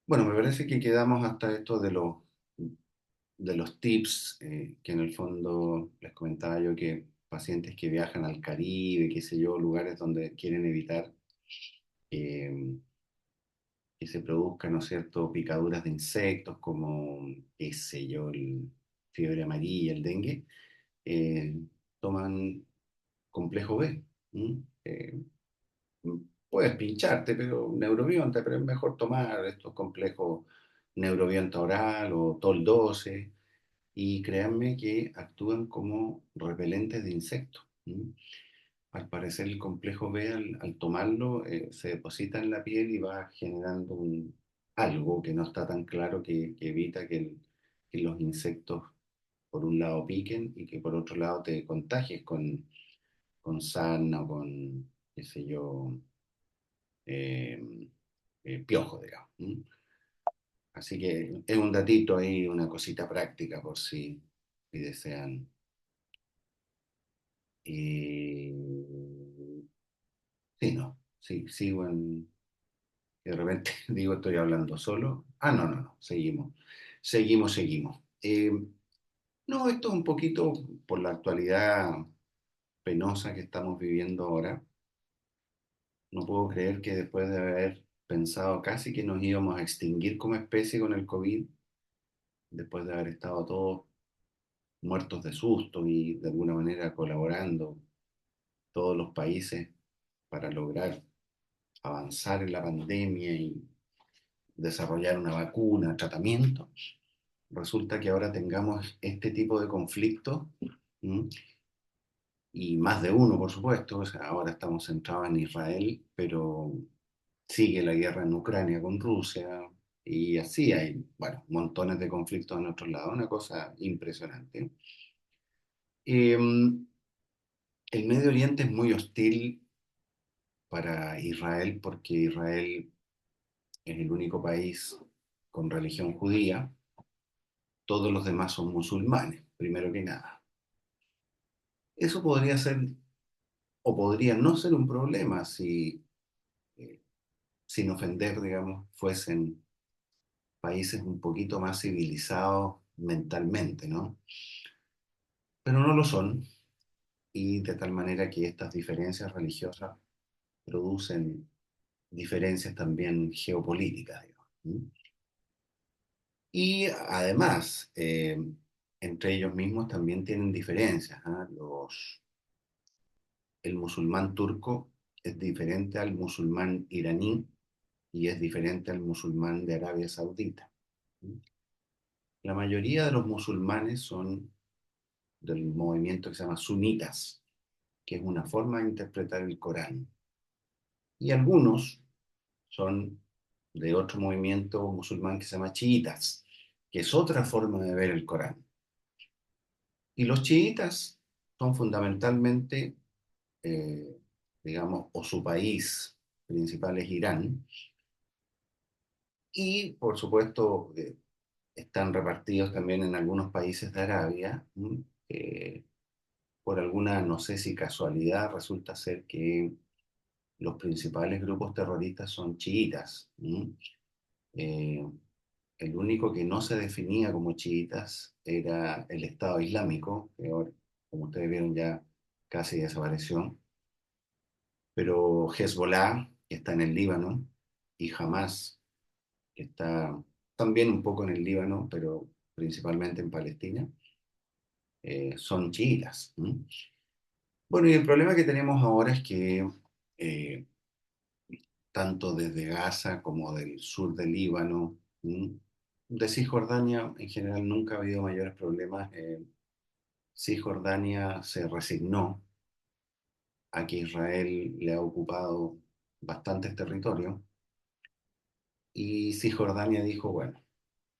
Bueno, me parece que quedamos hasta esto de los tips, que en el fondo les comentaba yo que pacientes que viajan al Caribe, qué sé yo, lugares donde quieren evitar eh, que se produzcan, ¿no es cierto?, picaduras de insectos como, qué sé yo, el fiebre amarilla, el dengue, eh, toman complejo B. ¿M? Puedes pincharte, pero neurobionta, pero es mejor tomar estos complejos neurobionta oral o TOL 12 y créanme que actúan como repelentes de insectos. ¿M? Al parecer el complejo B al tomarlo se deposita en la piel y va generando algo que no está tan claro que evita que los insectos por un lado piquen y que por otro lado te contagies con sarna o con, qué sé yo, eh, piojo, digamos. Así que es un datito ahí, una cosita práctica por si desean. Y sí, no, sí, sigo en, de repente digo estoy hablando solo. Ah, no, no, no, seguimos. No, esto es un poquito por la actualidad penosa que estamos viviendo ahora. No puedo creer que después de haber pensado casi que nos íbamos a extinguir como especie con el COVID, después de haber estado todos muertos de susto y de alguna manera colaborando todos los países para lograr avanzar en la pandemia y desarrollar una vacuna, tratamiento, resulta que ahora tengamos este tipo de conflictos, ¿m? Y más de uno, por supuesto. O sea, ahora estamos centrados en Israel, pero sigue la guerra en Ucrania con Rusia y así hay, bueno, montones de conflictos en otros lados, una cosa impresionante. Eh, el Medio Oriente es muy hostil para Israel porque Israel es el único país con religión judía, todos los demás son musulmanes, primero que nada. Eso podría ser o podría no ser un problema si, eh, sin ofender, digamos, fuesen países un poquito más civilizados mentalmente, ¿no? Pero no lo son, y de tal manera que estas diferencias religiosas producen diferencias también geopolíticas, digamos. Y además, entre ellos mismos también tienen diferencias, ¿ah? El musulmán turco es diferente al musulmán iraní y es diferente al musulmán de Arabia Saudita. La mayoría de los musulmanes son del movimiento que se llama sunitas, que es una forma de interpretar el Corán. Y algunos son de otro movimiento musulmán que se llama chiitas, que es otra forma de ver el Corán. Y los chiitas son fundamentalmente, eh, digamos, o su país principal es Irán, y por supuesto están repartidos también en algunos países de Arabia. Por alguna, no sé si casualidad, resulta ser que los principales grupos terroristas son chiitas. Eh, el único que no se definía como chiitas era el Estado Islámico, que ahora, como ustedes vieron, ya casi desapareció, pero Hezbollah, que está en el Líbano, y Hamas, que está también un poco en el Líbano, pero principalmente en Palestina, son chiitas. Bueno, y el problema que tenemos ahora es que eh, tanto desde Gaza como del sur del Líbano, de Cisjordania en general nunca ha habido mayores problemas. Cisjordania se resignó a que Israel le ha ocupado bastantes territorios y Cisjordania dijo, bueno,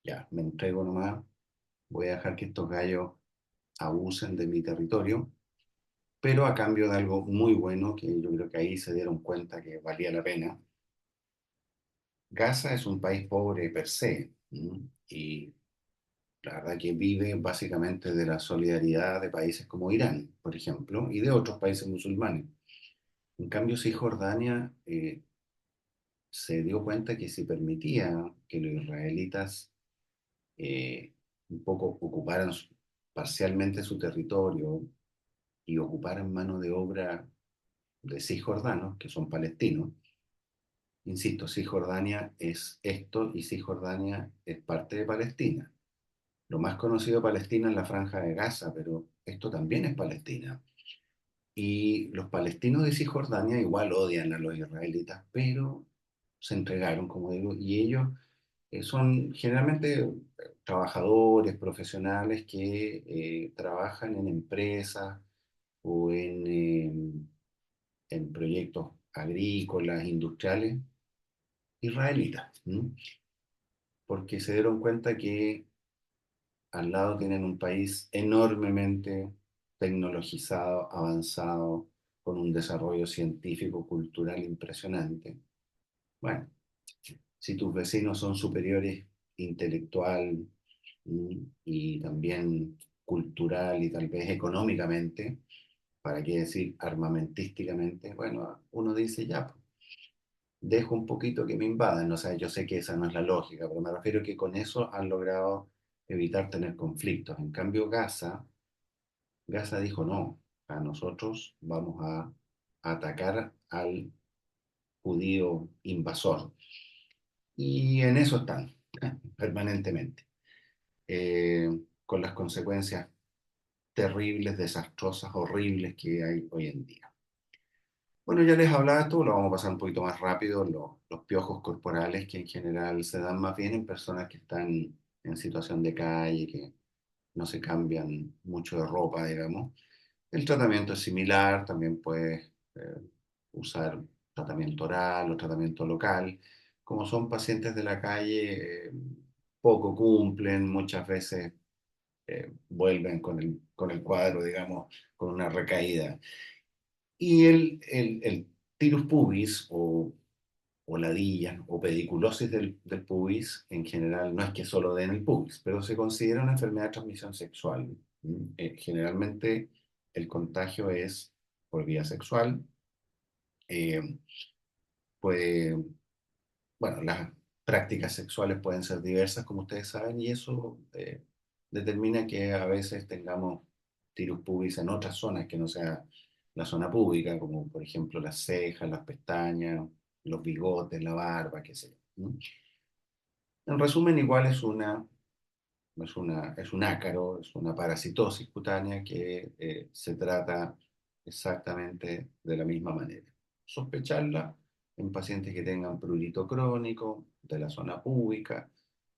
ya, me entrego nomás, voy a dejar que estos gallos abusen de mi territorio, pero a cambio de algo muy bueno que yo creo que ahí se dieron cuenta que valía la pena. Gaza es un país pobre per se, y la verdad que vive básicamente de la solidaridad de países como Irán, por ejemplo, y de otros países musulmanes. En cambio, Cisjordania se dio cuenta que si permitía que los israelitas eh, un poco ocuparan parcialmente su territorio y ocuparan mano de obra de cisjordanos, que son palestinos. Insisto, Cisjordania es esto y Cisjordania es parte de Palestina. Lo más conocido de Palestina es la Franja de Gaza, pero esto también es Palestina. Y los palestinos de Cisjordania igual odian a los israelitas, pero se entregaron, como digo, y ellos son generalmente trabajadores, profesionales que trabajan en empresas o en proyectos agrícolas, industriales, israelitas, ¿m? Porque se dieron cuenta que al lado tienen un país enormemente tecnologizado, avanzado, con un desarrollo científico, cultural impresionante. Bueno, si tus vecinos son superiores intelectual y también cultural y tal vez económicamente, para qué decir armamentísticamente, bueno, uno dice ya, pues, dejo un poquito que me invadan. O sea, yo sé que esa no es la lógica, pero me refiero que con eso han logrado evitar tener conflictos. En cambio, Gaza dijo no, a nosotros vamos a atacar al judío invasor. Y en eso están, permanentemente, eh, con las consecuencias terribles, desastrosas, horribles que hay hoy en día. Bueno, ya les hablaba esto, lo vamos a pasar un poquito más rápido, los piojos corporales que en general se dan más bien en personas que están en situación de calle, que no se cambian mucho de ropa, digamos. El tratamiento es similar, también puedes usar tratamiento oral o tratamiento local. Como son pacientes de la calle, poco cumplen, muchas veces vuelven con el cuadro, digamos, con una recaída. Y el tirus pubis o ladillas o pediculosis del pubis en general no es que solo den el pubis, pero se considera una enfermedad de transmisión sexual. Generalmente el contagio es por vía sexual. eh, puede, bueno, las prácticas sexuales pueden ser diversas, como ustedes saben, y eso determina que a veces tengamos tirus pubis en otras zonas que no sea la zona pública, como por ejemplo las cejas, las pestañas, los bigotes, la barba, qué sé yo. ¿No? En resumen, igual es un ácaro, es una parasitosis cutánea que se trata exactamente de la misma manera. Sospecharla en pacientes que tengan prurito crónico de la zona pública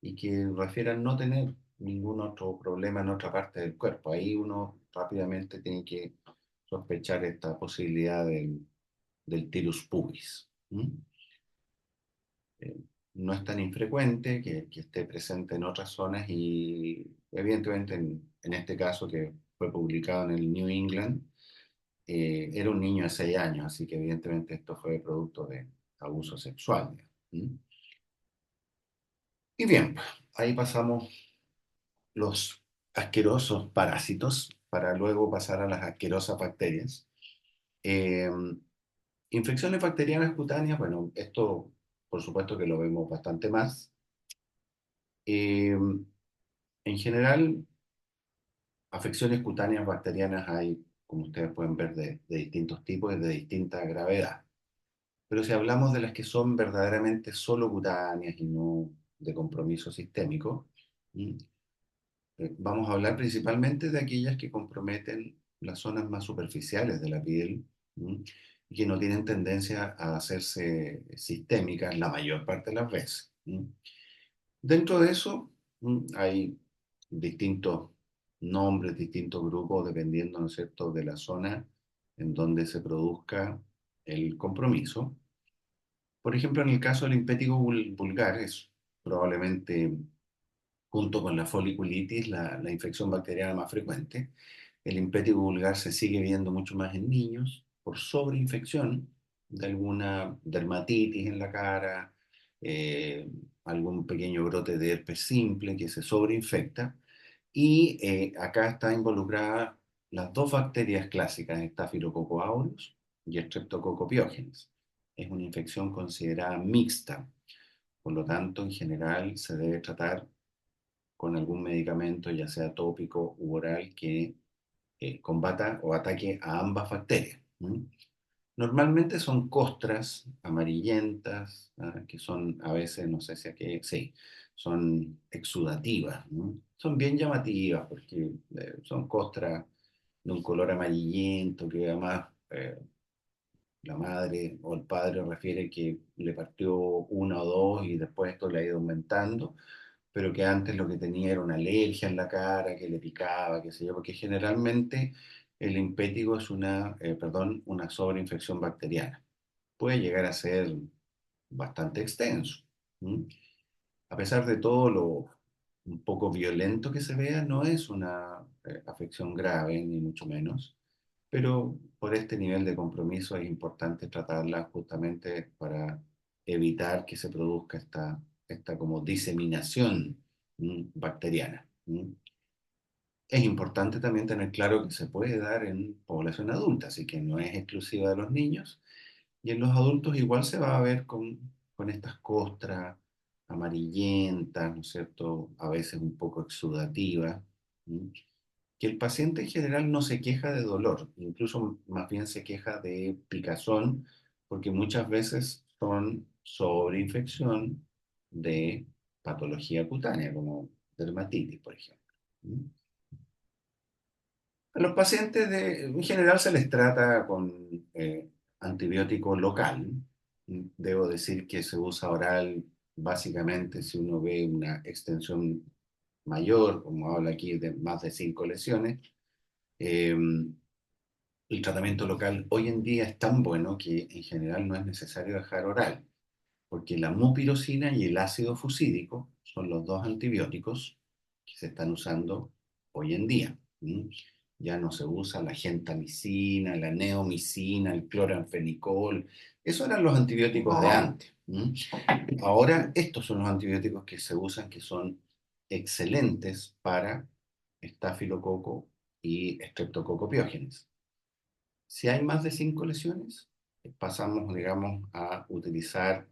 y que refieran no tener ningún otro problema en otra parte del cuerpo. Ahí uno rápidamente tiene que sospechar esta posibilidad del tirus pubis. eh, no es tan infrecuente que esté presente en otras zonas y evidentemente en este caso que fue publicado en el New England, era un niño de 6 años, así que evidentemente esto fue producto de abuso sexual. ¿Mm? Y bien, ahí pasamos los asquerosos parásitos para luego pasar a las asquerosas bacterias. Eh, infecciones bacterianas cutáneas, bueno, esto por supuesto que lo vemos bastante más. Eh, en general, afecciones cutáneas bacterianas hay, como ustedes pueden ver, de distintos tipos y de distinta gravedad. Pero si hablamos de las que son verdaderamente solo cutáneas y no de compromiso sistémico, ¿m? Vamos a hablar principalmente de aquellas que comprometen las zonas más superficiales de la piel, ¿m? Y que no tienen tendencia a hacerse sistémicas la mayor parte de las veces. ¿M? Dentro de eso, hay distintos nombres, distintos grupos, dependiendo, ¿no es cierto?, de la zona en donde se produzca el compromiso. Por ejemplo, en el caso del impétigo vulgar, es probablemente, junto con la foliculitis, la infección bacteriana más frecuente. El impétigo vulgar se sigue viendo mucho más en niños por sobreinfección de alguna dermatitis en la cara, eh, algún pequeño brote de herpes simple que se sobreinfecta. Y acá está involucrada las dos bacterias clásicas, Staphylococcus aureus y Streptococcus pyogenes. Es una infección considerada mixta, por lo tanto, en general se debe tratar con algún medicamento, ya sea tópico u oral, que combata o ataque a ambas bacterias. ¿M? Normalmente son costras amarillentas, ¿ah? Que son a veces, no sé si aquí, sí, son exudativas, ¿no? Son bien llamativas porque son costras de un color amarillento que además la madre o el padre refiere que le partió una o dos y después esto le ha ido aumentando, pero que antes lo que tenía era una alergia en la cara, que le picaba, qué sé yo, porque generalmente el impétigo es una sobreinfección bacteriana. Puede llegar a ser bastante extenso. ¿M? A pesar de todo, un poco violento que se vea, no es una afección grave, ni mucho menos, pero por este nivel de compromiso es importante tratarla justamente para evitar que se produzca esta como diseminación bacteriana. Es importante también tener claro que se puede dar en población adulta, así que no es exclusiva de los niños. Y en los adultos igual se va a ver con estas costras amarillentas, ¿no es cierto? A veces un poco exudativas, ¿m? Que el paciente en general no se queja de dolor, incluso más bien se queja de picazón, porque muchas veces son sobreinfección de patología cutánea, como dermatitis, por ejemplo. ¿M? A los pacientes en general se les trata con antibiótico local. Debo decir que se usa oral básicamente si uno ve una extensión mayor, como habla aquí de más de 5 lesiones. Eh, el tratamiento local hoy en día es tan bueno que en general no es necesario dejar oral, porque la mupirocina y el ácido fusídico son los dos antibióticos que se están usando hoy en día. Ya no se usa la gentamicina, la neomicina, el cloranfenicol. Esos eran los antibióticos de antes. Ahora estos son los antibióticos que se usan, que son excelentes para estafilococo y streptococo piógenes. Si hay más de 5 lesiones, pasamos, digamos, a utilizar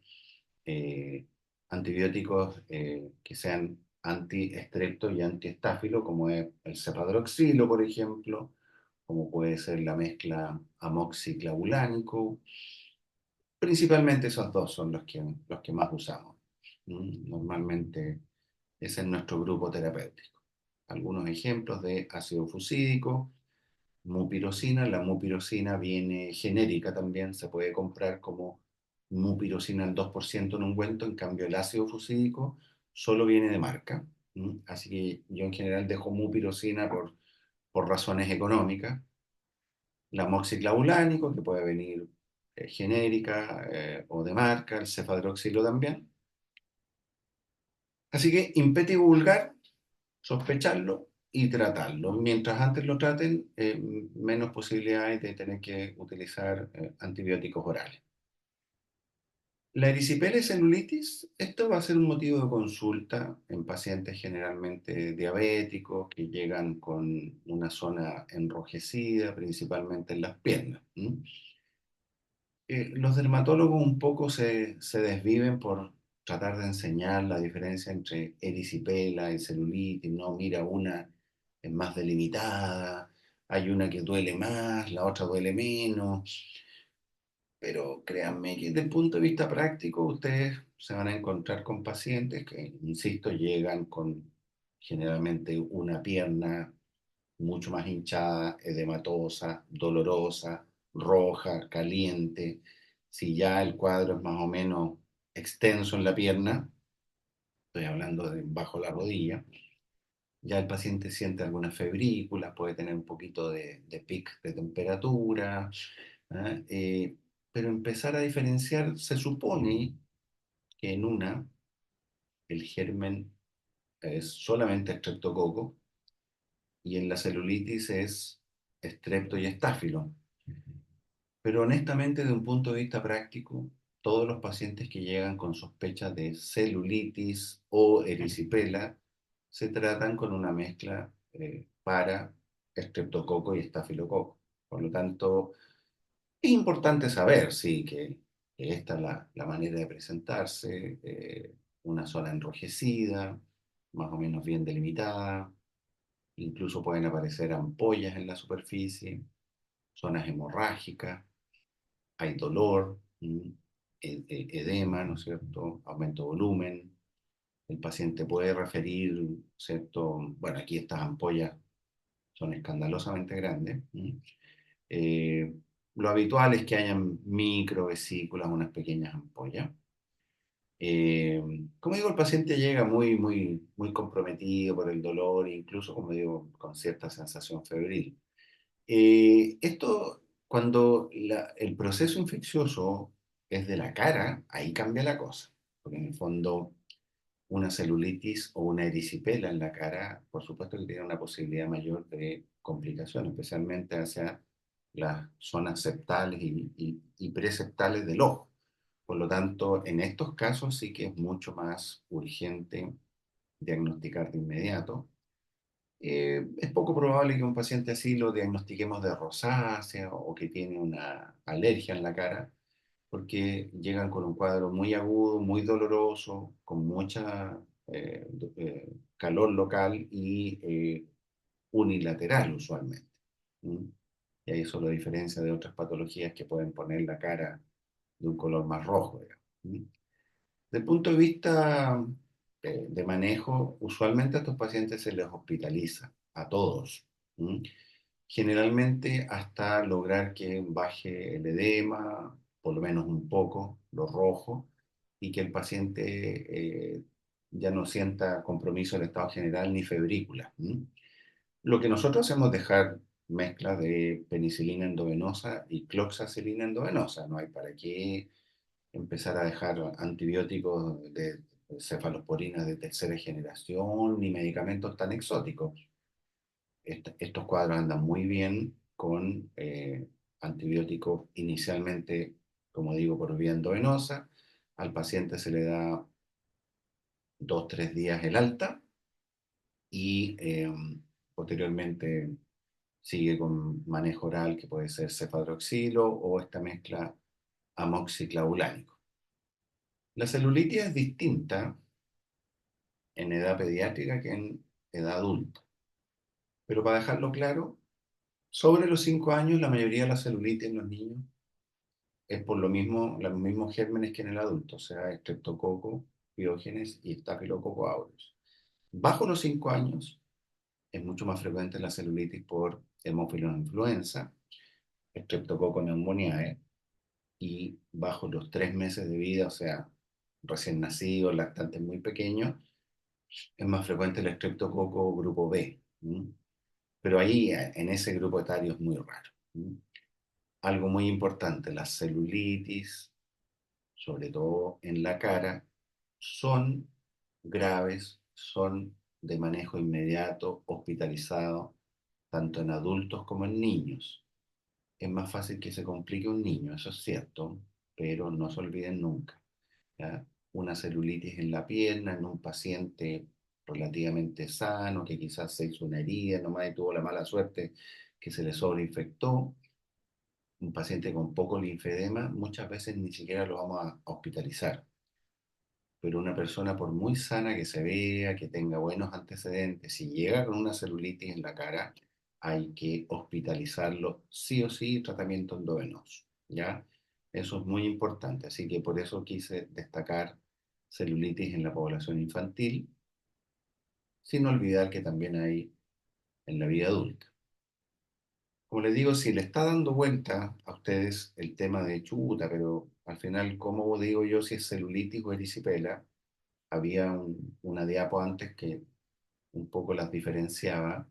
eh, antibióticos que sean antiestrepto y antiestáfilo, como es el cepadroxilo, por ejemplo, como puede ser la mezcla amoxiclavulánico. Principalmente esos dos son los que más usamos. Normalmente ese es nuestro grupo terapéutico. Algunos ejemplos de ácido fusídico, mupirocina. La mupirocina viene genérica también, se puede comprar como mupirocina al 2% en ungüento, en cambio el ácido fusídico solo viene de marca. Así que yo en general dejo mupirocina por razones económicas. La moxiclavulánico, que puede venir genérica o de marca, el cefadroxilo también. Así que impeti vulgar, sospecharlo y tratarlo. Mientras antes lo traten, menos posibilidades de tener que utilizar antibióticos orales. La erisipela y celulitis, esto va a ser un motivo de consulta en pacientes generalmente diabéticos que llegan con una zona enrojecida, principalmente en las piernas. Los dermatólogos un poco se desviven por tratar de enseñar la diferencia entre erisipela y celulitis, ¿no? Mira, una es más delimitada, hay una que duele más, la otra duele menos, pero créanme que desde el punto de vista práctico ustedes se van a encontrar con pacientes que, insisto, llegan con generalmente una pierna mucho más hinchada, edematosa, dolorosa, roja, caliente. Si ya el cuadro es más o menos extenso en la pierna, estoy hablando de bajo la rodilla, ya el paciente siente algunas febrículas, puede tener un poquito de pic de temperatura, ¿ah? Pero empezar a diferenciar, se supone que en una el germen es solamente estreptococo y en la celulitis es estrepto y estáfilo. Pero honestamente, de un punto de vista práctico, todos los pacientes que llegan con sospechas de celulitis o erisipela se tratan con una mezcla para estreptococo y estafilococo. Por lo tanto, es importante saber, sí, que esta es la manera de presentarse, una zona enrojecida, más o menos bien delimitada, incluso pueden aparecer ampollas en la superficie, zonas hemorrágicas, hay dolor, edema, ¿no es cierto? Aumento de volumen. El paciente puede referir, ¿cierto? Bueno, aquí estas ampollas son escandalosamente grandes. Eh, lo habitual es que hayan microvesículas, unas pequeñas ampollas. Eh, como digo, el paciente llega muy, muy, muy comprometido por el dolor, incluso, como digo, con cierta sensación febril. Esto, cuando el proceso infeccioso es de la cara, ahí cambia la cosa, porque en el fondo una celulitis o una erisipela en la cara, por supuesto que tiene una posibilidad mayor de complicación, especialmente hacia las zonas septales y preseptales del ojo. Por lo tanto, en estos casos sí que es mucho más urgente diagnosticar de inmediato. Es poco probable que un paciente así lo diagnostiquemos de rosácea o que tiene una alergia en la cara, porque llegan con un cuadro muy agudo, muy doloroso, con mucha calor local y unilateral usualmente. ¿Mm? Y ahí eso lo diferencia de otras patologías que pueden poner la cara de un color más rojo, digamos. ¿Mm? Desde el punto de vista de manejo, usualmente a estos pacientes se les hospitaliza, a todos. ¿Mm? Generalmente hasta lograr que baje el edema, por lo menos un poco, lo rojo, y que el paciente ya no sienta compromiso del estado general ni febrícula. ¿Mm? Lo que nosotros hacemos es dejar mezcla de penicilina endovenosa y cloxacilina endovenosa. No hay para qué empezar a dejar antibióticos de cefalosporina de tercera generación ni medicamentos tan exóticos. Estos cuadros andan muy bien con antibióticos inicialmente, como digo, por vía endovenosa. Al paciente se le da 2, 3 días el alta y posteriormente sigue con manejo oral que puede ser cefadroxilo o esta mezcla amoxiclavulánico. La celulitis es distinta en edad pediátrica que en edad adulta. Pero para dejarlo claro, sobre los 5 años la mayoría de la celulitis en los niños es por lo mismo, los mismos gérmenes que en el adulto, o sea, Streptococcus pyogenes y Staphylococcus aureus. Bajo los 5 años es mucho más frecuente la celulitis por Haemophilus influenza, Streptococcus pneumoniae, y bajo los 3 meses de vida, o sea, recién nacidos, lactantes muy pequeños, es más frecuente el Streptococcus grupo B. ¿Mm? Pero ahí, en ese grupo etario, es muy raro. ¿Mm? Algo muy importante, las celulitis, sobre todo en la cara, son graves, son de manejo inmediato, hospitalizado, tanto en adultos como en niños. Es más fácil que se complique un niño, eso es cierto, pero no se olviden nunca. ¿Ya? Una celulitis en la pierna, en un paciente relativamente sano, que quizás se hizo una herida nomás y tuvo la mala suerte que se le sobreinfectó, un paciente con poco linfedema, muchas veces ni siquiera lo vamos a hospitalizar. Pero una persona, por muy sana que se vea, que tenga buenos antecedentes, si llega con una celulitis en la cara, hay que hospitalizarlo sí o sí, tratamiento endovenoso, ¿ya? Eso es muy importante, así que por eso quise destacar celulitis en la población infantil, sin olvidar que también hay en la vida adulta. Como les digo, si le está dando vuelta a ustedes el tema de chuta, pero al final, ¿cómo digo yo si es celulitis o erisipela? Había una diapo antes que un poco las diferenciaba,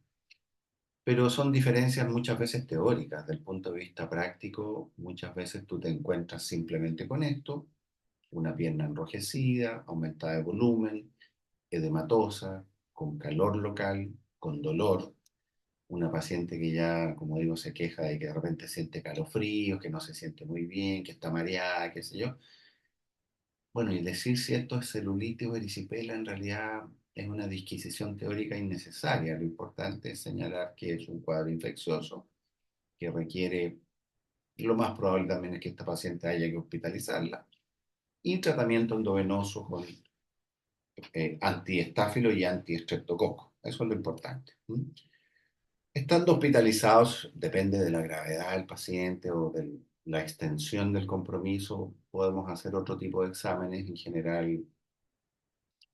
pero son diferencias muchas veces teóricas. Del punto de vista práctico, muchas veces tú te encuentras simplemente con esto, una pierna enrojecida, aumentada de volumen, edematosa, con calor local, con dolor, una paciente que ya, como digo, se queja de que de repente siente calofríos, que no se siente muy bien, que está mareada, qué sé yo. Bueno, y decir si esto es celulitis o erisipela en realidad es una disquisición teórica innecesaria. Lo importante es señalar que es un cuadro infeccioso que requiere, lo más probable también es que esta paciente haya que hospitalizarla, y tratamiento endovenoso con antiestáfilo y antiestreptococo. Eso es lo importante. ¿Mm? Estando hospitalizados, depende de la gravedad del paciente o de la extensión del compromiso, podemos hacer otro tipo de exámenes. En general,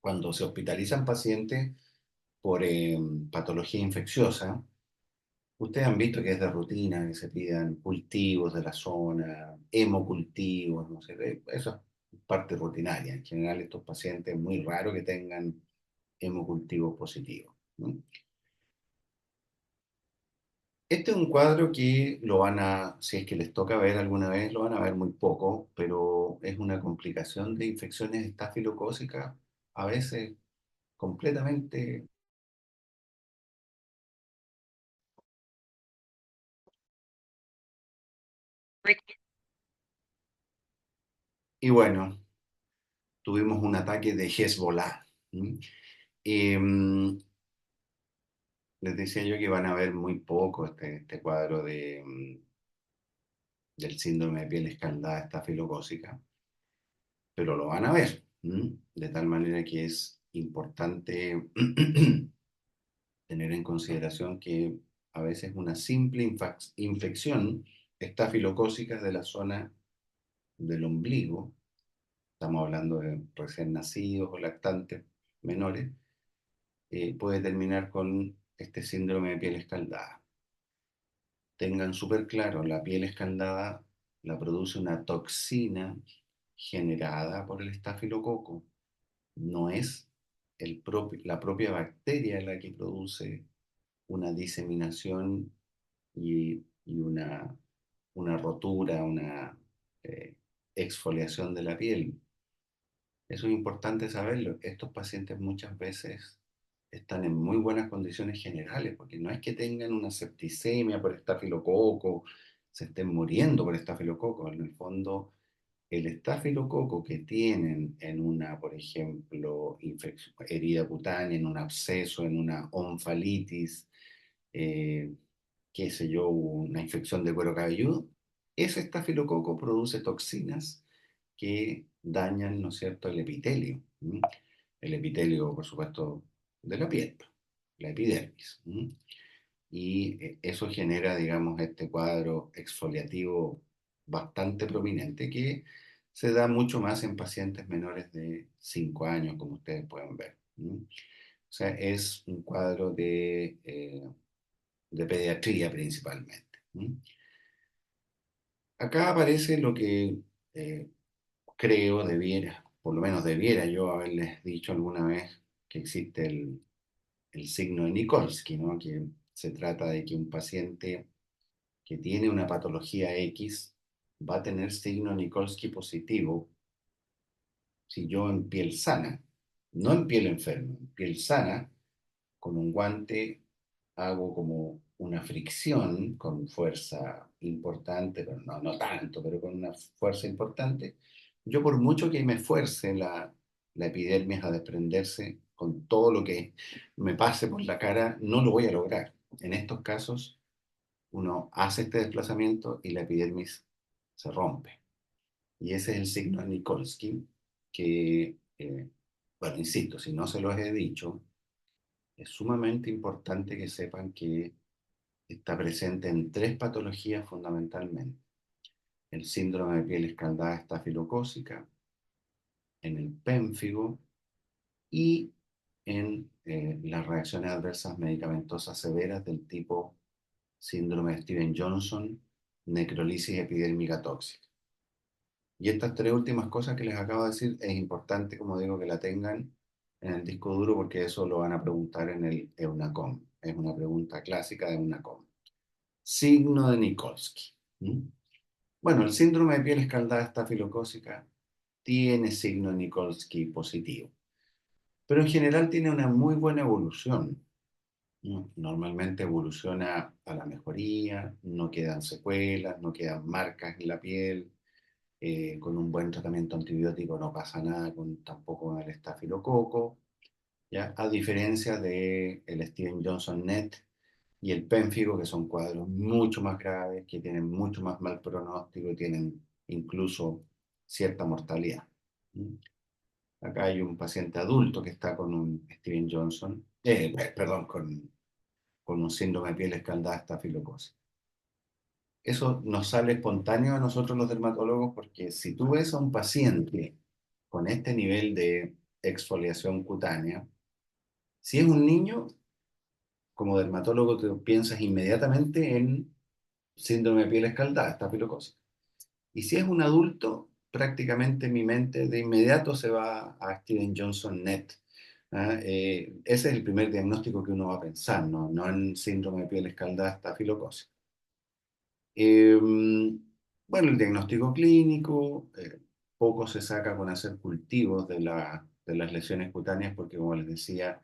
cuando se hospitalizan pacientes por patología infecciosa, ustedes han visto que es de rutina que se pidan cultivos de la zona, hemocultivos, no sé, eso es parte rutinaria. En general, estos pacientes es muy raro que tengan hemocultivos positivos, ¿no? Este es un cuadro que lo van a, si es que les toca ver alguna vez, lo van a ver muy poco, pero es una complicación de infecciones estafilocócicas a veces completamente. Y bueno, tuvimos un ataque de Hezbollah. ¿Mm? Les decía yo que van a ver muy poco este cuadro del síndrome de piel escaldada estafilocócica, pero lo van a ver. De tal manera que es importante tener en consideración que a veces una simple infección estafilocócica de la zona del ombligo, estamos hablando de recién nacidos o lactantes menores, puede terminar con este síndrome de piel escaldada. Tengan súper claro, la piel escaldada la produce una toxina generada por el estafilococo. No es la propia bacteria la que produce una diseminación y una rotura, una eh, exfoliación de la piel. Eso es importante saberlo. Estos pacientes muchas veces están en muy buenas condiciones generales, porque no es que tengan una septicemia por estafilococo, se estén muriendo por estafilococo. En el fondo, el estafilococo que tienen en una, por ejemplo, herida cutánea, en un absceso, en una onfalitis, eh, qué sé yo, una infección de cuero cabelludo, ese estafilococo produce toxinas que dañan, ¿no es cierto?, el epitelio. ¿M? El epitelio, por supuesto, de la piel, la epidermis. ¿M? Y eso genera, digamos, este cuadro exfoliativo bastante prominente que se da mucho más en pacientes menores de 5 años, como ustedes pueden ver. ¿M? O sea, es un cuadro de pediatría principalmente. ¿M? Acá aparece lo que eh, creo debiera, por lo menos debiera yo haberles dicho alguna vez que existe el signo de Nikolsky, ¿no? Que se trata de que un paciente que tiene una patología X va a tener signo Nikolsky positivo si yo en piel sana, no en piel enferma, en piel sana, con un guante hago como una fricción con fuerza importante, pero no tanto, pero con una fuerza importante. Yo por mucho que me esfuerce la epidermis a desprenderse con todo lo que me pase por la cara, no lo voy a lograr. En estos casos, uno hace este desplazamiento y la epidermis se rompe. Y ese es el signo de Nikolsky, que, bueno, insisto, si no se los he dicho, es sumamente importante que sepan que está presente en tres patologías fundamentalmente. El síndrome de piel escaldada estafilocócica, en el pénfigo y en las reacciones adversas medicamentosas severas del tipo síndrome de Steven-Johnson, necrolisis epidérmica tóxica. Y estas tres últimas cosas que les acabo de decir es importante, como digo, que la tengan en el disco duro porque eso lo van a preguntar en el EUNACOM. Es una pregunta clásica de EUNACOM. Signo de Nikolsky. ¿Mm? Bueno, el síndrome de piel escaldada estafilocócica tiene signo de Nikolsky positivo, pero en general tiene una muy buena evolución. ¿No? Normalmente evoluciona a la mejoría, no quedan secuelas, no quedan marcas en la piel, con un buen tratamiento antibiótico no pasa nada, tampoco con el estafilococo, ¿ya? A diferencia de el Steven Johnson Net y el pénfigo, que son cuadros mucho más graves, que tienen mucho más mal pronóstico y tienen incluso cierta mortalidad. ¿Mm? Acá hay un paciente adulto que está con un Steven Johnson, perdón, con un síndrome de piel escaldada estafilocosis. Eso nos sale espontáneo a nosotros los dermatólogos porque si tú ves a un paciente con este nivel de exfoliación cutánea, si es un niño, como dermatólogo te piensas inmediatamente en síndrome de piel escaldada, estafilocosis. Y si es un adulto, prácticamente mi mente de inmediato se va a Steven Johnson Net. ¿Ah? Ese es el primer diagnóstico que uno va a pensar, no en síndrome de piel escaldada, estafilocosis. Eh, bueno, el diagnóstico clínico, poco se saca con hacer cultivos de las lesiones cutáneas porque, como les decía,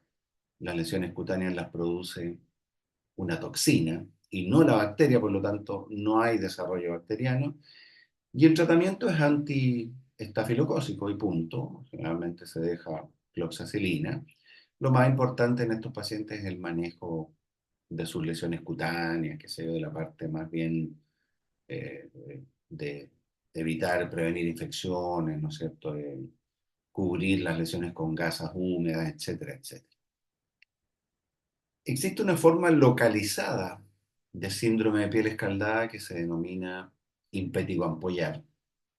las lesiones cutáneas las produce una toxina y no la bacteria, por lo tanto no hay desarrollo bacteriano. Y el tratamiento es antiestafilocócico y punto. Generalmente se deja cloxacilina. Lo más importante en estos pacientes es el manejo de sus lesiones cutáneas, que se ve de la parte más bien eh, de evitar, prevenir infecciones, ¿no es cierto? Cubrir las lesiones con gasas húmedas, etcétera, etcétera. Existe una forma localizada de síndrome de piel escaldada que se denomina impétigo ampollar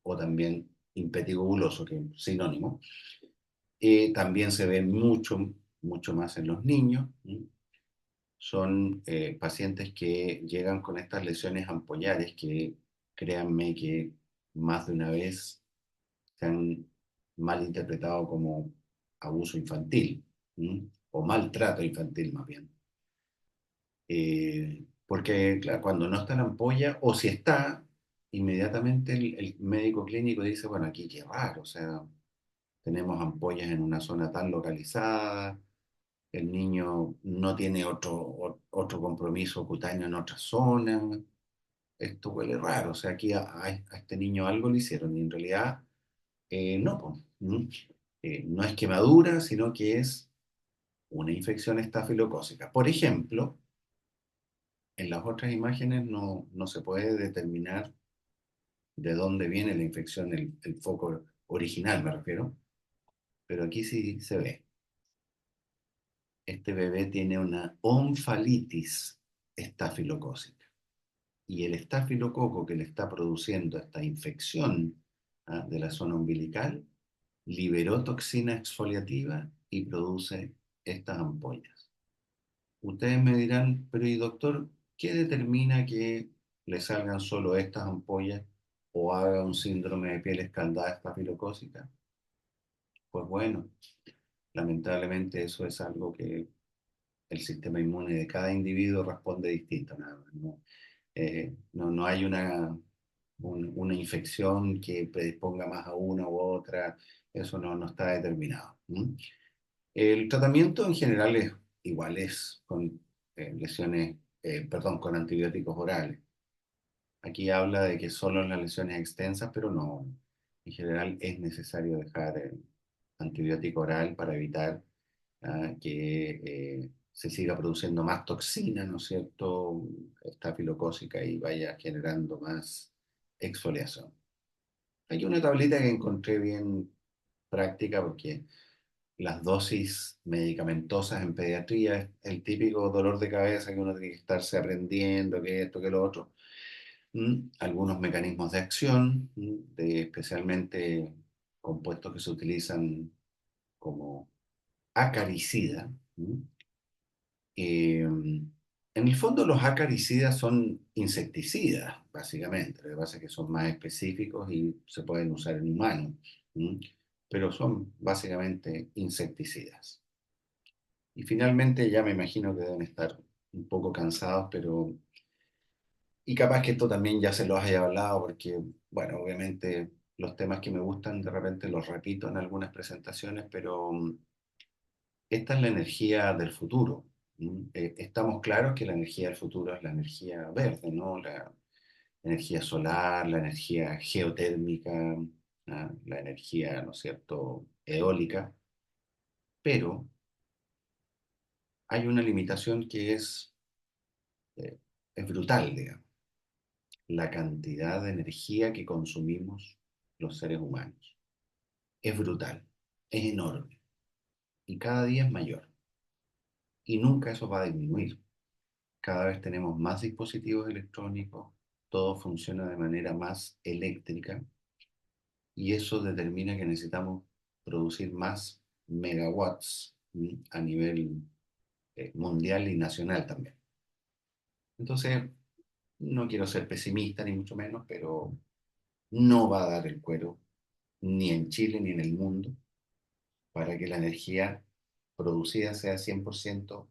o también impétigo buloso, que es sinónimo. También se ve mucho más en los niños. ¿Sí? Son pacientes que llegan con estas lesiones ampollares que, créanme que más de una vez se han mal interpretado como abuso infantil, ¿sí? O maltrato infantil más bien. Porque claro, cuando no está la ampolla, o si está, inmediatamente el médico clínico dice, bueno, aquí qué raro, o sea, tenemos ampollas en una zona tan localizada, el niño no tiene otro compromiso cutáneo en otra zona, esto huele raro, o sea, aquí a este niño algo le hicieron y en realidad no, po, ¿m? No es quemadura, sino que es una infección estafilocócica. Por ejemplo, en las otras imágenes no se puede determinar de dónde viene la infección, el foco original me refiero, pero aquí sí se ve. Este bebé tiene una onfalitis estafilocócica y el estafilococo que le está produciendo esta infección de la zona umbilical liberó toxina exfoliativa y produce estas ampollas. Ustedes me dirán, pero y doctor, ¿qué determina que le salgan solo estas ampollas o haga un síndrome de piel escaldada estafilocócica? Pues bueno, lamentablemente eso es algo que el sistema inmune de cada individuo responde distinto, nada más, ¿no? No hay una infección que predisponga más a una u otra, eso no está determinado. ¿M? El tratamiento en general es igual, es con lesiones, perdón, con antibióticos orales. Aquí habla de que solo en las lesiones extensas, pero no. En general es necesario dejar el antibiótico oral para evitar que se siga produciendo más toxina, ¿no es cierto? Estafilocócica y vaya generando más exfoliación. Hay una tablita que encontré bien práctica porque las dosis medicamentosas en pediatría es el típico dolor de cabeza que uno tiene que estarse aprendiendo, que esto, que lo otro. Algunos mecanismos de acción, especialmente compuestos que se utilizan como acaricida. En el fondo los acaricidas son insecticidas, básicamente. Lo que pasa es que son más específicos y se pueden usar en humanos, ¿m? Pero son básicamente insecticidas. Y finalmente ya me imagino que deben estar un poco cansados, pero... Y capaz que esto también ya se los haya hablado, porque, bueno, obviamente los temas que me gustan de repente los repito en algunas presentaciones, pero esta es la energía del futuro. Estamos claros que la energía del futuro es la energía verde, ¿no? La energía solar, la energía geotérmica, la energía, ¿no es cierto?, eólica, pero hay una limitación que eh, es brutal, digamos, la cantidad de energía que consumimos los seres humanos. Es brutal, es enorme y cada día es mayor y nunca eso va a disminuir. Cada vez tenemos más dispositivos electrónicos, todo funciona de manera más eléctrica y eso determina que necesitamos producir más megawatts a nivel mundial y nacional también. Entonces, no quiero ser pesimista ni mucho menos, pero no va a dar el cuero ni en Chile ni en el mundo para que la energía producida sea 100%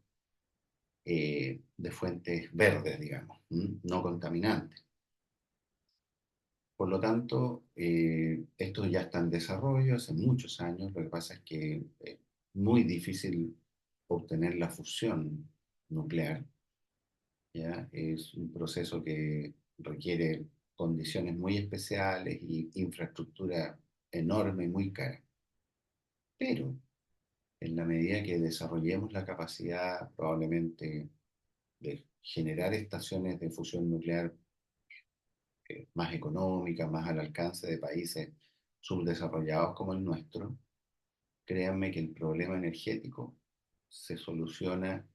de fuentes verdes, digamos, no contaminantes. Por lo tanto, esto ya está en desarrollo hace muchos años. Lo que pasa es que es muy difícil obtener la fusión nuclear, ¿ya? Es un proceso que requiere condiciones muy especiales y infraestructura enorme y muy cara. Pero en la medida que desarrollemos la capacidad probablemente de generar estaciones de fusión nuclear más económicas, más al alcance de países subdesarrollados como el nuestro, créanme que el problema energético se soluciona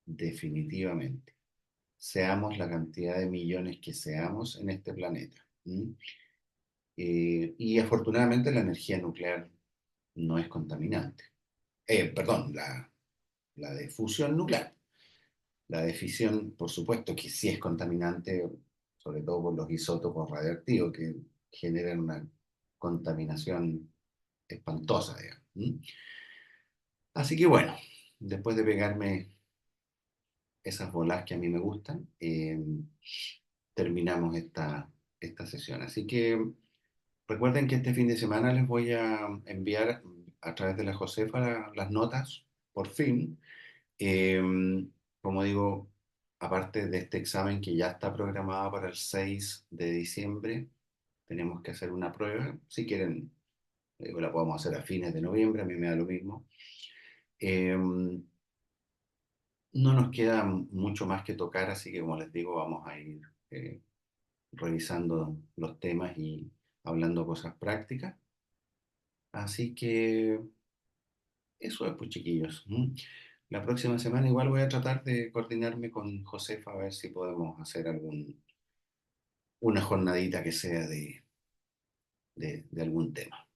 definitivamente. Seamos la cantidad de millones que seamos en este planeta. ¿M? Y afortunadamente la energía nuclear no es contaminante. Perdón, la de fusión nuclear. La de fisión, por supuesto, que sí es contaminante, sobre todo por los isótopos radioactivos que generan una contaminación espantosa, digamos. ¿M? Así que bueno, después de pegarme esas bolas que a mí me gustan, terminamos esta sesión. Así que recuerden que este fin de semana les voy a enviar a través de la Josefa las notas, por fin. Eh, Como digo, aparte de este examen que ya está programado para el 6 de diciembre, tenemos que hacer una prueba. Si quieren, la podemos hacer a fines de noviembre, a mí me da lo mismo. Eh, no nos queda mucho más que tocar, así que como les digo, vamos a ir eh, revisando los temas y hablando cosas prácticas. Así que eso es, pues chiquillos. La próxima semana igual voy a tratar de coordinarme con Josefa a ver si podemos hacer una jornadita que sea de algún tema.